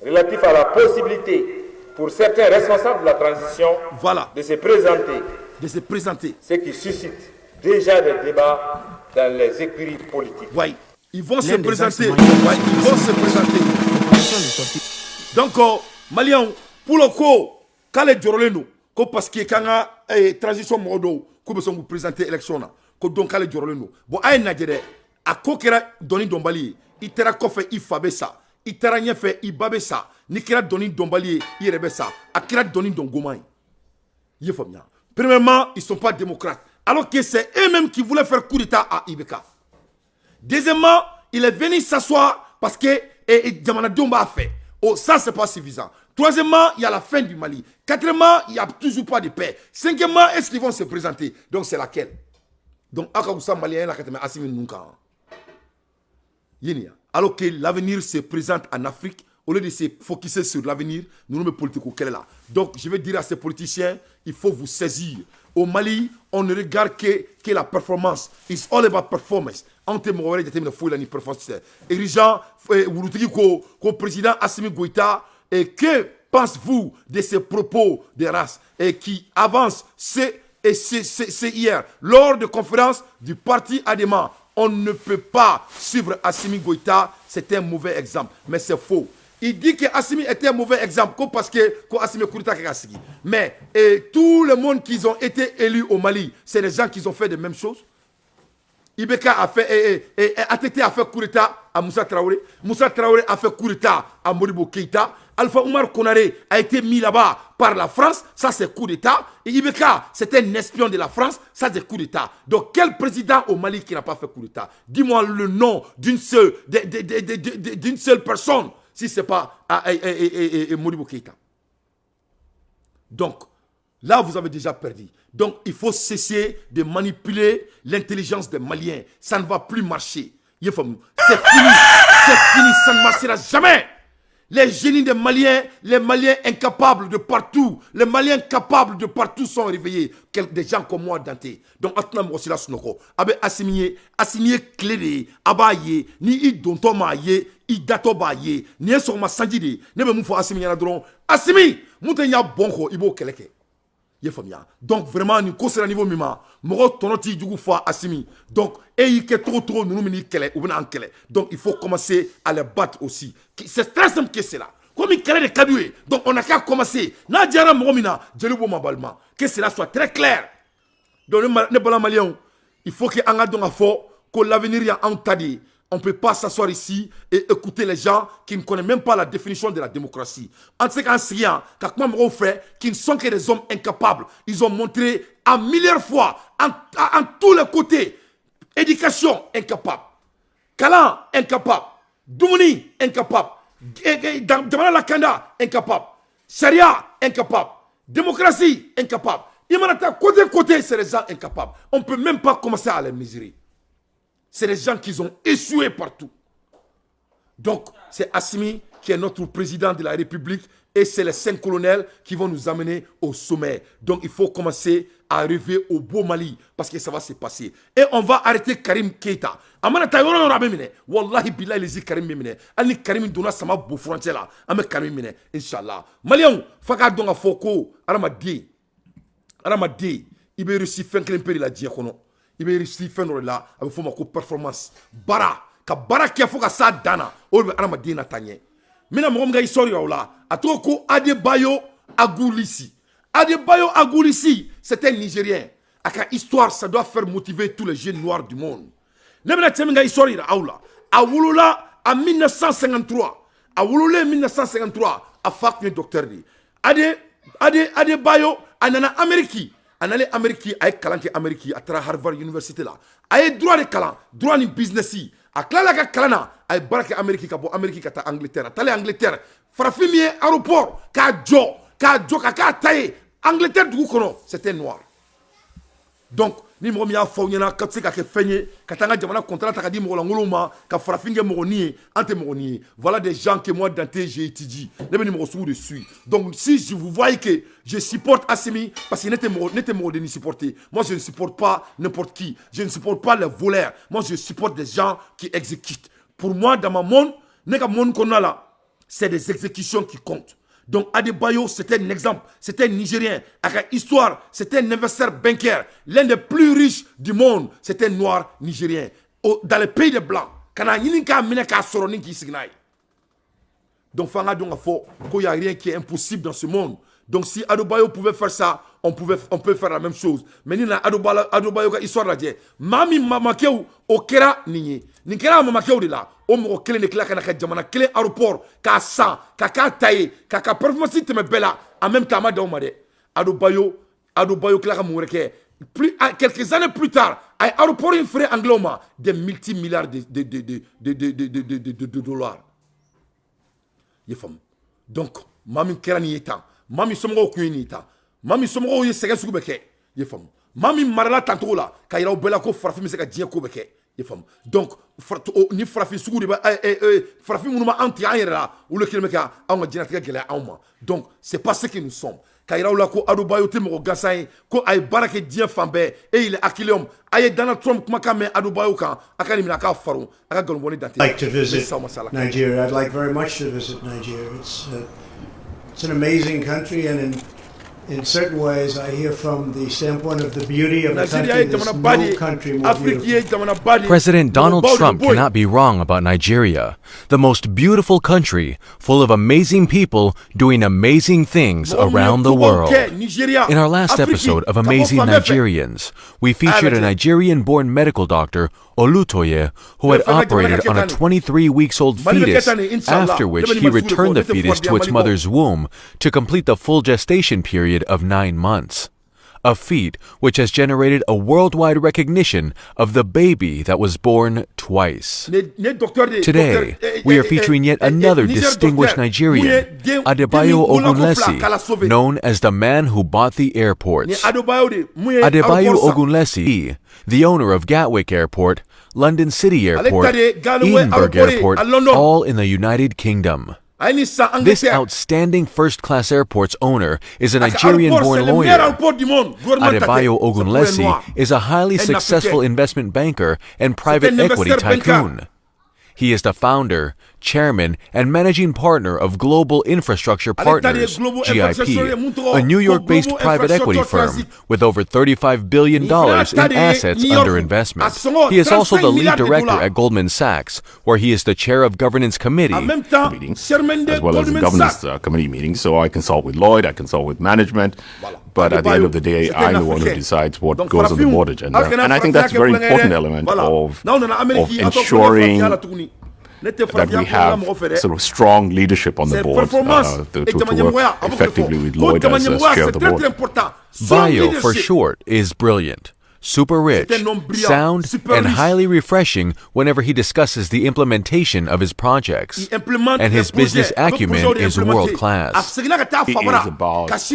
relatif à la possibilité pour certains responsables de la transition de se présenter. Ce qui suscite déjà des débats dans les écuries politiques.
Oui, ils vont se présenter. Donc, Maliens, pour le coup, quand les Djoroleno, parce que quand la transition modo, comme vous présenter l'élection, donc quand les Djoroleno, bon, à Nigeria, à Kokera Doni Dombali, il tera kofe il fabe ça. Il tera rien fait, il babe ça. Ni kera Doni Dombali, il rebe ça. A kera Doni Dongomai. Premièrement, ils ne sont pas démocrates. Alors que c'est eux-mêmes qui voulaient faire coup d'état à Ibeka. Deuxièmement, il est venu s'asseoir parce que Djamana Domba a fait. Oh, ça, c'est pas suffisant. Troisièmement, il y a la fin du Mali. Quatrièmement, il n'y a toujours pas de paix. Cinquièmement, est-ce qu'ils vont se présenter? Donc, c'est laquelle? Donc, Akaboussa Malien, la Katame Assimi Nunka. Alors que l'avenir se présente en Afrique, au lieu de se focuser sur l'avenir, nous nous mettons politique au est là. Donc, je vais dire à ces politiciens, il faut vous saisir. Au Mali, on ne regarde que la performance. It's all about performance. On te mourait de terminer fouille la performance. Et les gens, vous dites que le président Assimi Goïta, et que pensez-vous de ces propos de race et qui avancent ces et c'est hier, lors de conférence du parti Adema, on ne peut pas suivre Assimi Goïta, c'est un mauvais exemple. Mais c'est faux. Il dit que Assimi était un mauvais exemple parce que Assimi Goïta Kasigi. Mais tout le monde qui ont été élus au Mali, c'est des gens qui ont fait les mêmes choses. Ibeka a fait, ATT a fait coup d'État à Moussa Traoré. Moussa Traoré a fait coup d'État à Modibo Keïta. Alpha Oumar Konaré a été mis là-bas par la France. Ça, c'est coup d'État. Et Ibeka, c'était un espion de la France. Ça, c'est coup d'État. Donc, quel président au Mali qui n'a pas fait coup d'État? Dis-moi le nom d'une seule personne, si ce n'est pas Modibo Keïta. Donc, là, vous avez déjà perdu. Donc, il faut cesser de manipuler l'intelligence des Maliens. Ça ne va plus marcher. C'est fini. C'est fini. Ça ne marchera jamais. Les génies des Maliens, les Maliens incapables de partout, les Maliens capables de partout sont réveillés. Des gens comme moi, Dante. Donc, Atnam Rossila Snoko. Abe assigné clé, abaye, ni i dontoma ye, i datoba ye, ni e sur ma sandide, ne me moufo assigné na dron. Assimi, moutenya bonko, ibo keleke. Donc vraiment nous conseillons niveau mima moro tonoti djugu fa Assimi. Donc et il est trop nous mini kele ou bien en kele. Donc il faut commencer à les battre aussi. C'est très simple que c'est là. Comme il kele de kadoué. Donc on a qu'à commencer. Na diara moro mina jelubo mabalma. Que cela soit très clair. Donc ne bala malien, il faut que anga donga fo que l'avenir y a en tadi. On ne peut pas s'asseoir ici et écouter les gens qui ne connaissent même pas la définition de la démocratie. En ce cas, qui ne sont que des hommes incapables. Ils ont montré à milliers de fois, en tous les côtés, éducation incapable, Kalan incapable, Doumouni incapable, Damana Lakanda incapable, Sharia incapable, démocratie incapable. Imanata côté, c'est les gens incapables. On ne peut même pas commencer à les mesurer. C'est les gens qui ont échoué partout. Donc, c'est Assimi qui est notre président de la République et c'est les 5 colonels qui vont nous amener au sommet. Donc, il faut commencer à arriver au beau Mali parce que ça va se passer. Et on va arrêter Karim Keïta. Amana Taïwan on a mine. Wallahi billahi les Karim mine. Ani Karim donna sama beau frontière là. Ame Karim mine. Inch'Allah. Malion, faka donga foko. Aramadi. Ibe reçu fin kremperi la diakono. Il va réussir à faire là avec une performance. Bara qui a fait ça dana. On va aller à Tanye. Mais na mongga histoire là. A trop ko Adebayo Agoulissi. Adebayo Agoulissi, c'était un Nigérien. Aka histoire, ça doit faire motiver tous les jeunes noirs du monde. Nemena tsemenga histoire là. Awulula en 1953. Awulula en 1953 a fait un docteur. Adebayo anana Amérique. En allait Amérique, avec Kalanke Amérique, à travers Harvard University là. Avec droit de Kalan, droit de business. À Kalaka Kalana, avec Barak Amérique, à Amérique, à Angleterre. Tale Angleterre, Farafimie aéroport, Kajo, Kataye. Angleterre du Goukono, c'était noir. Donc, ni mo miya fawnyana katsika ke fenye katanga jamana contrat takadi mo langoloma ka farafinge mo ni ante mo ni. Voilà des gens que moi Dante j'ai étudié. Ne me mo sou dessus. Donc si je vous voyez que je supporte Assimi parce qu'il n'était mo de ni supporter. Moi je ne supporte pas n'importe qui. Je ne supporte pas les voleurs. Moi je supporte des gens qui exécutent. Pour moi dans ma monde, neka monde qu'on a là, c'est des exécutions qui comptent. Donc Adebayo, c'était un exemple, c'était un Nigérien. Avec histoire, c'était un investisseur bancaire, l'un des plus riches du monde, c'était un noir nigérien. Dans les pays des blancs, donc il n'y a rien qui est impossible dans ce monde. Donc si Adebayo pouvait faire ça, on peut faire la même chose. Mais ni na Adebayo histoire là dit, mami mamakeu okera ninyi. Nikera mamakeu de là. Omo kele ne kila kana ka jamana kele aéroport ka san ka taye ka performance te me bela en même temps ma daumade. Adebayo kila ka moureke. Quelques années plus tard, à aéroport il ferait angloma des multimilliards de dollars. Donc mami kera ni etan. Mami somgo kuinita. Mami somgo ye sega sugu beke. Ye fam. Mami marala tanto la ka ira obela ko farfi mi sega dien ko beke. Ye fam. Donc ni farfi sugu de ba farfi munuma anti ayera ou le kilomeka anga dinatika gele awma. Donc c'est pas ce que nous sommes. Ka ira la ko Adebayo te mo gasay ko ay barake dien fambe et il est akilium ay Donald Trump kuma ka me Adebayo kan akani mina ka faru aka galboni dante.
Like to visit Nigeria. I'd like very much to visit Nigeria. It's an amazing country, and in certain ways, I hear from the standpoint of the beauty of the country, there's no country more beautiful.
President Donald Trump cannot be wrong about Nigeria, the most beautiful country, full of amazing people doing amazing things around the world. In our last episode of Amazing Nigerians, we featured a Nigerian-born medical doctor, Olutoye, who had operated on a 23-week-old fetus, after which he returned the fetus to its mother's womb to complete the full gestation period of 9 months. A feat which has generated a worldwide recognition of the baby that was born twice. Today, we are featuring yet another distinguished Nigerian, Adebayo Ogunlesi, known as the man who bought the airports. Adebayo Ogunlesi, the owner of Gatwick Airport, London City Airport, Edinburgh Airport, all in the United Kingdom. This outstanding first-class airport's owner is a Nigerian-born lawyer. Adebayo Ogunlesi is a highly successful investment banker and private equity tycoon. He is the founder, chairman, and managing partner of Global Infrastructure Partners, GIP, a New York-based private equity firm with over $35 billion in assets under investment. He is also the lead director at Goldman Sachs, where he is the chair of governance committee.
Meetings, as well as the governance committee meetings. So I consult with Lloyd, I consult with management, but at the end of the day, I'm the one who decides what goes on the board agenda. And I think that's a very important element of ensuring that we have sort of strong leadership on the board to work effectively with Lloyd as chair of the board.
Bayo, for short, is brilliant, super rich, sound, and highly refreshing whenever he discusses the implementation of his projects. And his business acumen is world-class.
It is about performance.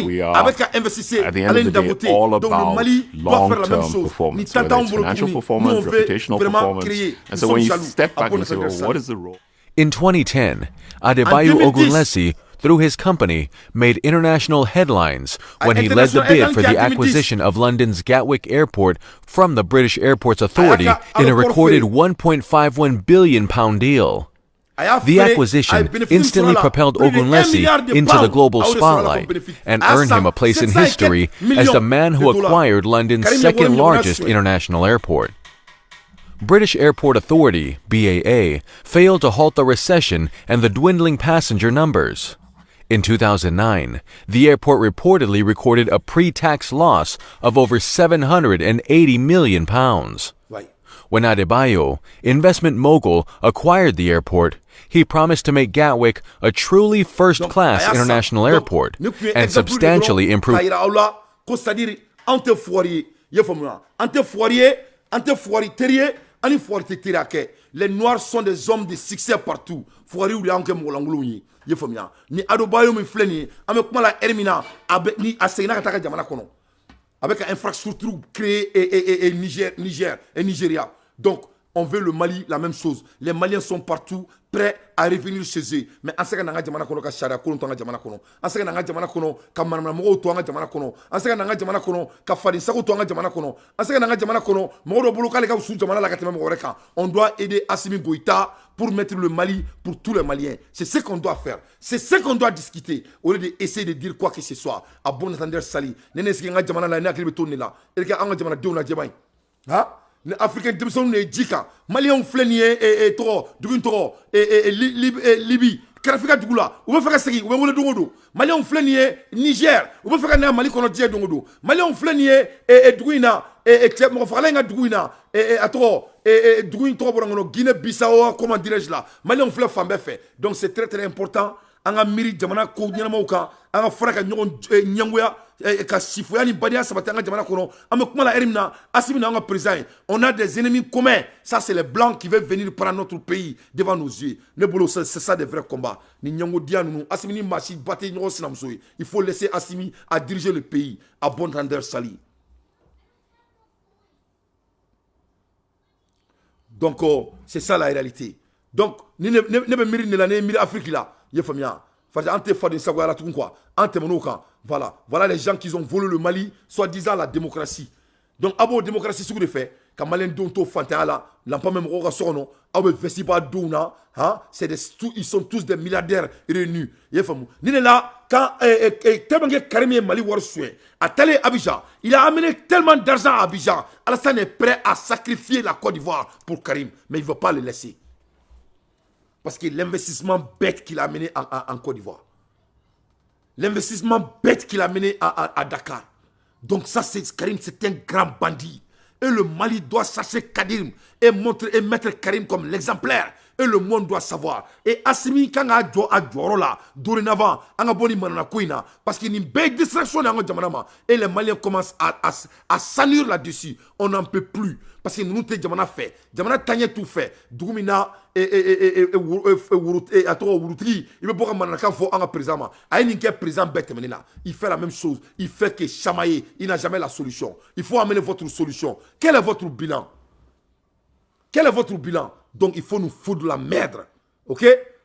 We are, at the end of the day, all about long-term performance, whether it's financial performance, reputational performance. And so when you step back and say, well, what is the role?
In 2010, Adebayo Ogunlesi, through his company, made international headlines when he led the bid for the acquisition of London's Gatwick Airport from the British Airports Authority in a recorded £1.51 billion deal. The acquisition instantly propelled Ogunlesi into the global spotlight and earned him a place in history as the man who acquired London's second-largest international airport. British Airport Authority, BAA, failed to halt the recession and the dwindling passenger numbers. In 2009, the airport reportedly recorded a pre-tax loss of over £780 million. When Adebayo, investment mogul, acquired the airport, he promised to make Gatwick a truly first-class international airport and substantially improve.
Les Noirs sont des hommes de succès partout. Foiri ou yanke molangulu yi. Ye famia. Ni Adebayo mi fleni. Ame kuma la Hermina avec ni asena kataka jamana kono. Avec une infrastructure créée et Nigeria. Donc on veut le Mali la même chose. Les Maliens sont partout prêts à revenir chez eux. Mais en ce cas nanga jamana kono ka sharia kono tanga jamana kono. En ce cas nanga jamana kono ka manama mo to anga jamana kono. En ce cas nanga jamana kono ka fadi sako to anga jamana kono. En ce cas nanga jamana kono mo do bulu kale ka su jamana la katema mo reka. On doit aider Assimi Goïta pour mettre le Mali pour tous les Maliens. C'est ce qu'on doit faire. C'est ce qu'on doit discuter au lieu d'essayer de dire quoi que ce soit. À bon entendeur sali. Nene ce nga jamana la na klibe tonne là. Et que anga jamana de na jemay. Ha? Les Africains démissionne les Djika, Maliens flenier et Toro, Dugun Toro, et Libye, Karafika Dugula, ou faire Segi, ou le Dongodo, Maliens flenier Niger, ou faire un Mali qu'on dit Dongodo, Maliens flenier et Douina, et Falenga Douina, et Atoro, et Douin Toro, Guinée-Bissau, comment dirais-je là, Maliens fleur femme fait. Donc c'est très très important. Anga miri jamana ko nyama uka anga fraka nyon nyangwa ka sifoya ni badia sabatanga jamana kono ame kuma la erimna asimi na anga président on a des ennemis communs ça c'est les blancs qui veulent venir prendre notre pays devant nos yeux ne bolo c'est ça des vrais combats ni nyango dia nous asimi ni machi baté nyo sinamsoy il faut laisser Assimi à diriger le pays à bon entendeur sali. Donc c'est ça la réalité. Donc ni ne miri ne la ne miri Afrique là. Voilà les gens qui ont volé le Mali, soi-disant la démocratie. Donc abo démocratie sugu de fait ka malien don to fantaya la lampa même ko ka sono abo festival douna hein c'est ils sont tous des milliardaires réunis y famu ni là quand tellement Karim Mali war soué à Télé Abidjan il a amené tellement d'argent à Abidjan Alassane est prêt à sacrifier la Côte d'Ivoire pour Karim mais il veut pas le laisser parce que l'investissement bête qu'il a amené en Côte d'Ivoire l'investissement bête qu'il a amené à Dakar. Donc ça, Karim, c'est un grand bandit. Et le Mali doit chercher Karim et mettre Karim comme l'exemplaire. Et le monde doit savoir. Et Assimi, quand on a là, dorénavant, on a boni manana kouina, parce qu'il y a une belle distraction dans le Djamanama. Et les Maliens commencent à s'annure là-dessus. On n'en peut plus. Parce que nous, Djamana fait. Djamana Tanya tout fait. Doumina et Wurutri. Il veut pas que faut un président. Aïe, président bête là. Il fait la même chose. Il fait que chamailler. Il n'a jamais la solution. Il faut amener votre solution. Quel est votre bilan? Quel est votre bilan? Donc il faut nous foutre la merde. Ok?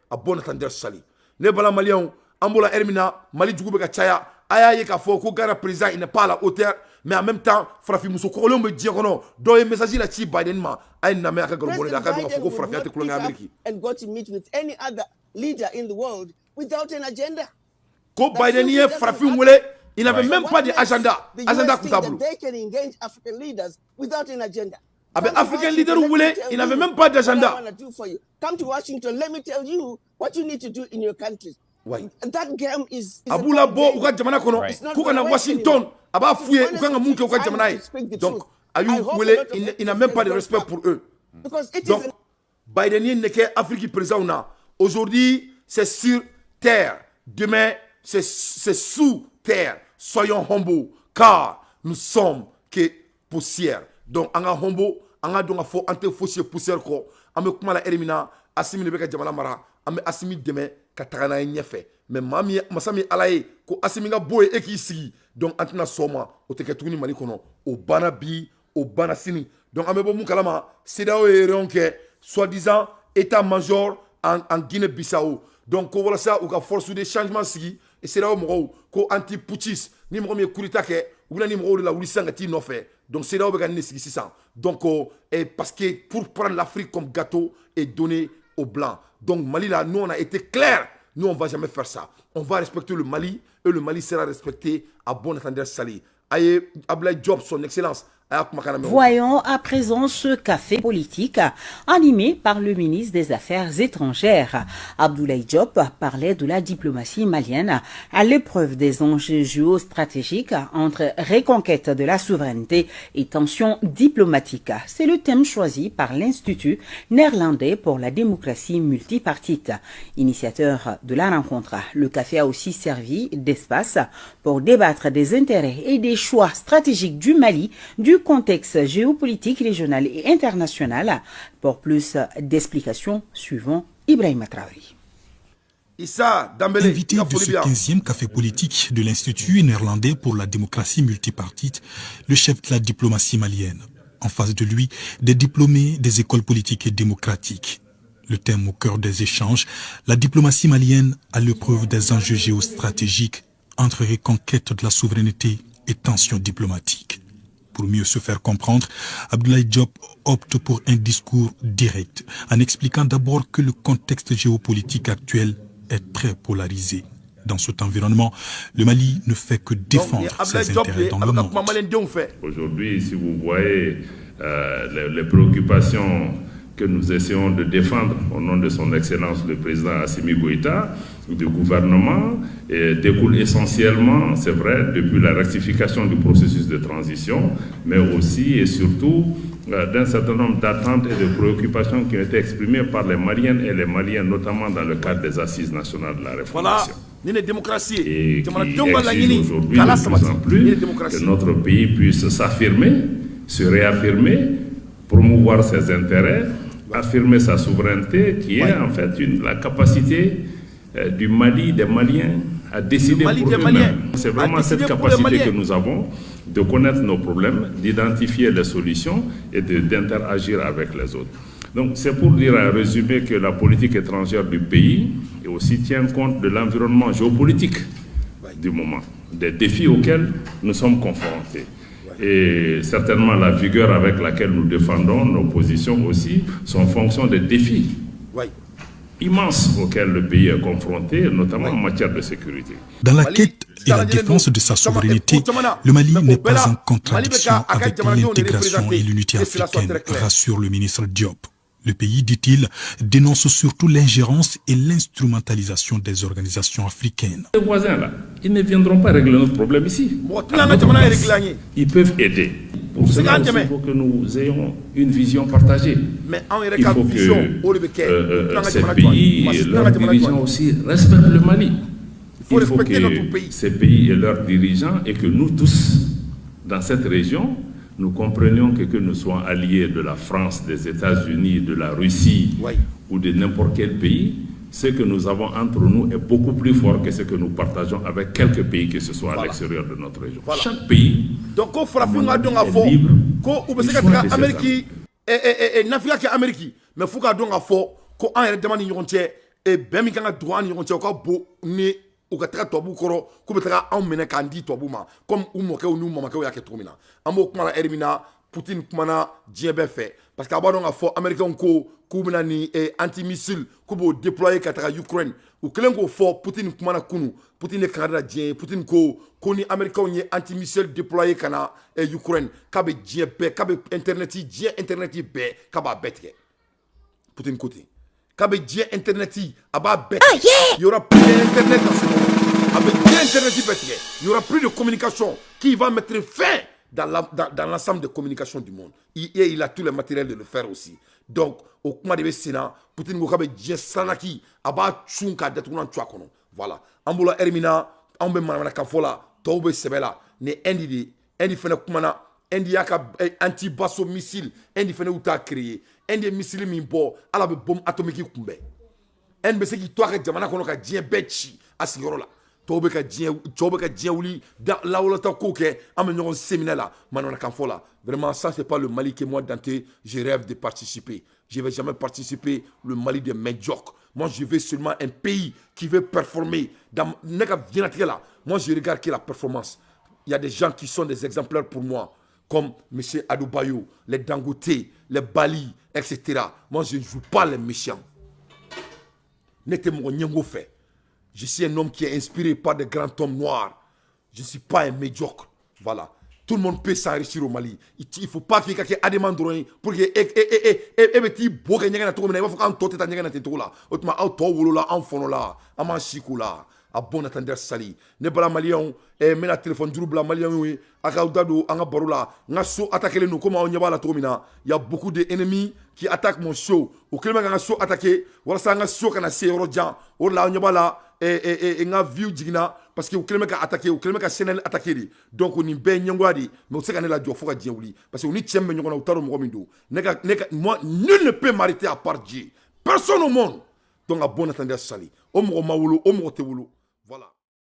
À bon entendeur sali. Ne bala malien, ambola hermina, Mali djougou beka chaya, aya ye ka fo ko gara président il n'est pas à la hauteur, mais en même temps, Frafi Mousso Kolo me dit non, do e message la chi Biden ma, ay na me aka garbone da ka do fo ko Frafi ate kulanga Ameriki.
And go to meet with any other leader in the world without an agenda.
Ko Biden ye Frafi Moulé, il n'avait même pas d'agenda. Agenda comptable.
They can engage African leaders without an agenda.
African leader voulait, il n'avait même pas d'agenda.
Come to Washington, let me tell you what you need to do in your country.
Ouais.
That game is
Aboula bo uka jamana kono, kuka na Washington, aba fouye uka nga munke uka jamana. Donc, Ayou voulait, il n'a même pas de respect pour eux. Donc, Biden n'est qu'Afrique président. Aujourd'hui, c'est sur terre. Demain, c'est sous terre. Soyons humbles, car nous sommes que poussière. Donc, on a hombo, on a donc fo ante fossier poussière ko. Ame kuma la elimina, asimi nebeka jamana mara, ame asimi deme katagana nyefe. Mais mami masami alaye ko asimi nga boy eki sigi. Donc antina soma o teke tuni mali kono, o bana bi, o bana sini. Donc ame bo mukalama, CEDEAO e ronke soi-disant état-major en Guinée-Bissau. Donc ko wala sa ou ka force de changement sigi et CEDEAO mo ko anti-putschiste ni mo mi kurita ke ou ni mo la wulisanga ti no fait. Donc c'est là où on va gagner 600. Donc parce que pour prendre l'Afrique comme gâteau et donner aux Blancs. Donc Mali là, nous on a été clair. Nous on va jamais faire ça. On va respecter le Mali et le Mali sera respecté à bon entendeur sali. Aïe, Ablaye Diop, son excellence.
Voyons à présent ce café politique animé par le ministre des Affaires étrangères. Abdoulaye Diop parlait de la diplomatie malienne à l'épreuve des enjeux géostratégiques entre reconquête de la souveraineté et tensions diplomatiques. C'est le thème choisi par l'Institut néerlandais pour la démocratie multipartite. Initiateur de la rencontre, le café a aussi servi d'espace pour débattre des intérêts et des choix stratégiques du Mali, du contexte géopolitique régional et international. Pour plus d'explications, suivant Ibrahima Traoré.
Invité de ce 15e café politique de l'Institut néerlandais pour la démocratie multipartite, le chef de la diplomatie malienne. En face de lui, des diplômés des écoles politiques et démocratiques. Le thème au cœur des échanges, la diplomatie malienne à l'épreuve des enjeux géostratégiques entre reconquête de la souveraineté et tensions diplomatiques. Pour mieux se faire comprendre, Abdoulaye Diop opte pour un discours direct, en expliquant d'abord que le contexte géopolitique actuel est très polarisé. Dans cet environnement, le Mali ne fait que défendre ses intérêts dans le monde.
Aujourd'hui, si vous voyez les préoccupations que nous essayons de défendre au nom de son Excellence le Président Assimi Goïta, du gouvernement, découle essentiellement, c'est vrai, depuis la rectification du processus de transition, mais aussi et surtout d'un certain nombre d'attentes et de préoccupations qui ont été exprimées par les Maliennes et les Maliens, notamment dans le cadre des Assises nationales de la Réfondation. Et qui exige aujourd'hui de plus en plus que notre pays puisse s'affirmer, se réaffirmer, promouvoir ses intérêts, affirmer sa souveraineté, qui est en fait la capacité du Mali, des Maliens, à décider pour eux-mêmes. C'est vraiment cette capacité que nous avons de connaître nos problèmes, d'identifier les solutions et d'interagir avec les autres. Donc c'est pour dire en résumé que la politique étrangère du pays aussi tient compte de l'environnement géopolitique du moment, des défis auxquels nous sommes confrontés. Et certainement la vigueur avec laquelle nous défendons nos positions aussi sont en fonction des défis immenses auxquels le pays est confronté, notamment en matière de sécurité.
Dans la quête et la défense de sa souveraineté, le Mali n'est pas en contradiction avec l'intégration et l'unité africaine, rassure le ministre Diop. Le pays, dit-il, dénonce surtout l'ingérence et l'instrumentalisation des organisations africaines.
Les voisins, là, ils ne viendront pas régler notre problème ici. Ils peuvent aider. Pour cela, il faut que nous ayons une vision partagée. Il faut que ces pays et leurs dirigeants aussi respectent le Mali. Il faut que ces pays et leurs dirigeants et que nous tous, dans cette région, nous comprenions que nous soyons alliés de la France, des États-Unis, de la Russie ou de n'importe quel pays, ce que nous avons entre nous est beaucoup plus fort que ce que nous partageons avec quelques pays, que ce soit à l'extérieur de notre région. Chaque pays est libre.
ou ka taga tobu koro ku be taga an mena kan di tobu ma comme u mo ke u nu mama ke ya ke tomina amo kuma na Ermina Poutine kuma na djebe fait parce que abadon a fo américain ko ku bena ni anti missile ku bo déployer ka taga Ukraine ou kelen ko fo Poutine kuma na kunu Poutine ka da djé Poutine ko ni américain ni anti missile déployer kana Ukraine ka be djebe ka be internet be ka ba betke Poutine côté Kabe djé internet aba bet. Il y aura plus d'internet dans ce monde. Avec djé internet bet, il y aura plus de communication qui va mettre fin dans l'ensemble des communications du monde. Il a tout le matériel de le faire aussi. Donc au kuma de Sénat, Poutine go kabe djé sanaki aba chunka detuna twakono. Voilà. Ambola Ermina, ambe manana kafola, tobe sebela, ne endi fena kumana, endi yaka anti-basso missile, endi fena uta créé. Un des missiles mimbo à la bombe atomique kumbe un bese qui toi que jamana kono ka dien betchi asigoro la tobe ka dien wuli dans la wala ta koke amenyo séminaire là manona kan fola vraiment ça c'est pas le Mali que moi Dante je rêve de participer. Je vais jamais participer le Mali des médiocres. Moi je veux seulement un pays qui veut performer dans neka vient là. Moi je regarde que la performance. Il y a des gens qui sont des exemplaires pour moi comme M. Adoubayou, les Dangote, les Bali, etc. Moi, je ne joue pas les méchants. Je suis un homme qui est inspiré par des grands hommes noirs. Je ne suis pas un médiocre. Voilà. Tout le monde peut s'enrichir au Mali. Il ne faut pas qu'il y ait des adémandroïs pour que il faut a bon attendre sali ne bala malien mena téléphone duru bla malien oui aka dado anga barola nga so attaquer nous comme on yaba la tomina il y a beaucoup d'ennemis qui attaquent mon show au kelma nga so attaquer wala sa nga so kana se rojan o la on yaba la nga view digna parce que au kelma ka attaquer au kelma ka senel attaquer donc on be nyangwadi mais on sait kana la dio foka djewli parce que on ni tchembe nyona utaro mo mindo neka moi nul ne peut m'arrêter à part Dieu personne au monde donc a bon attendre sali o mo mawulo o mo te wulo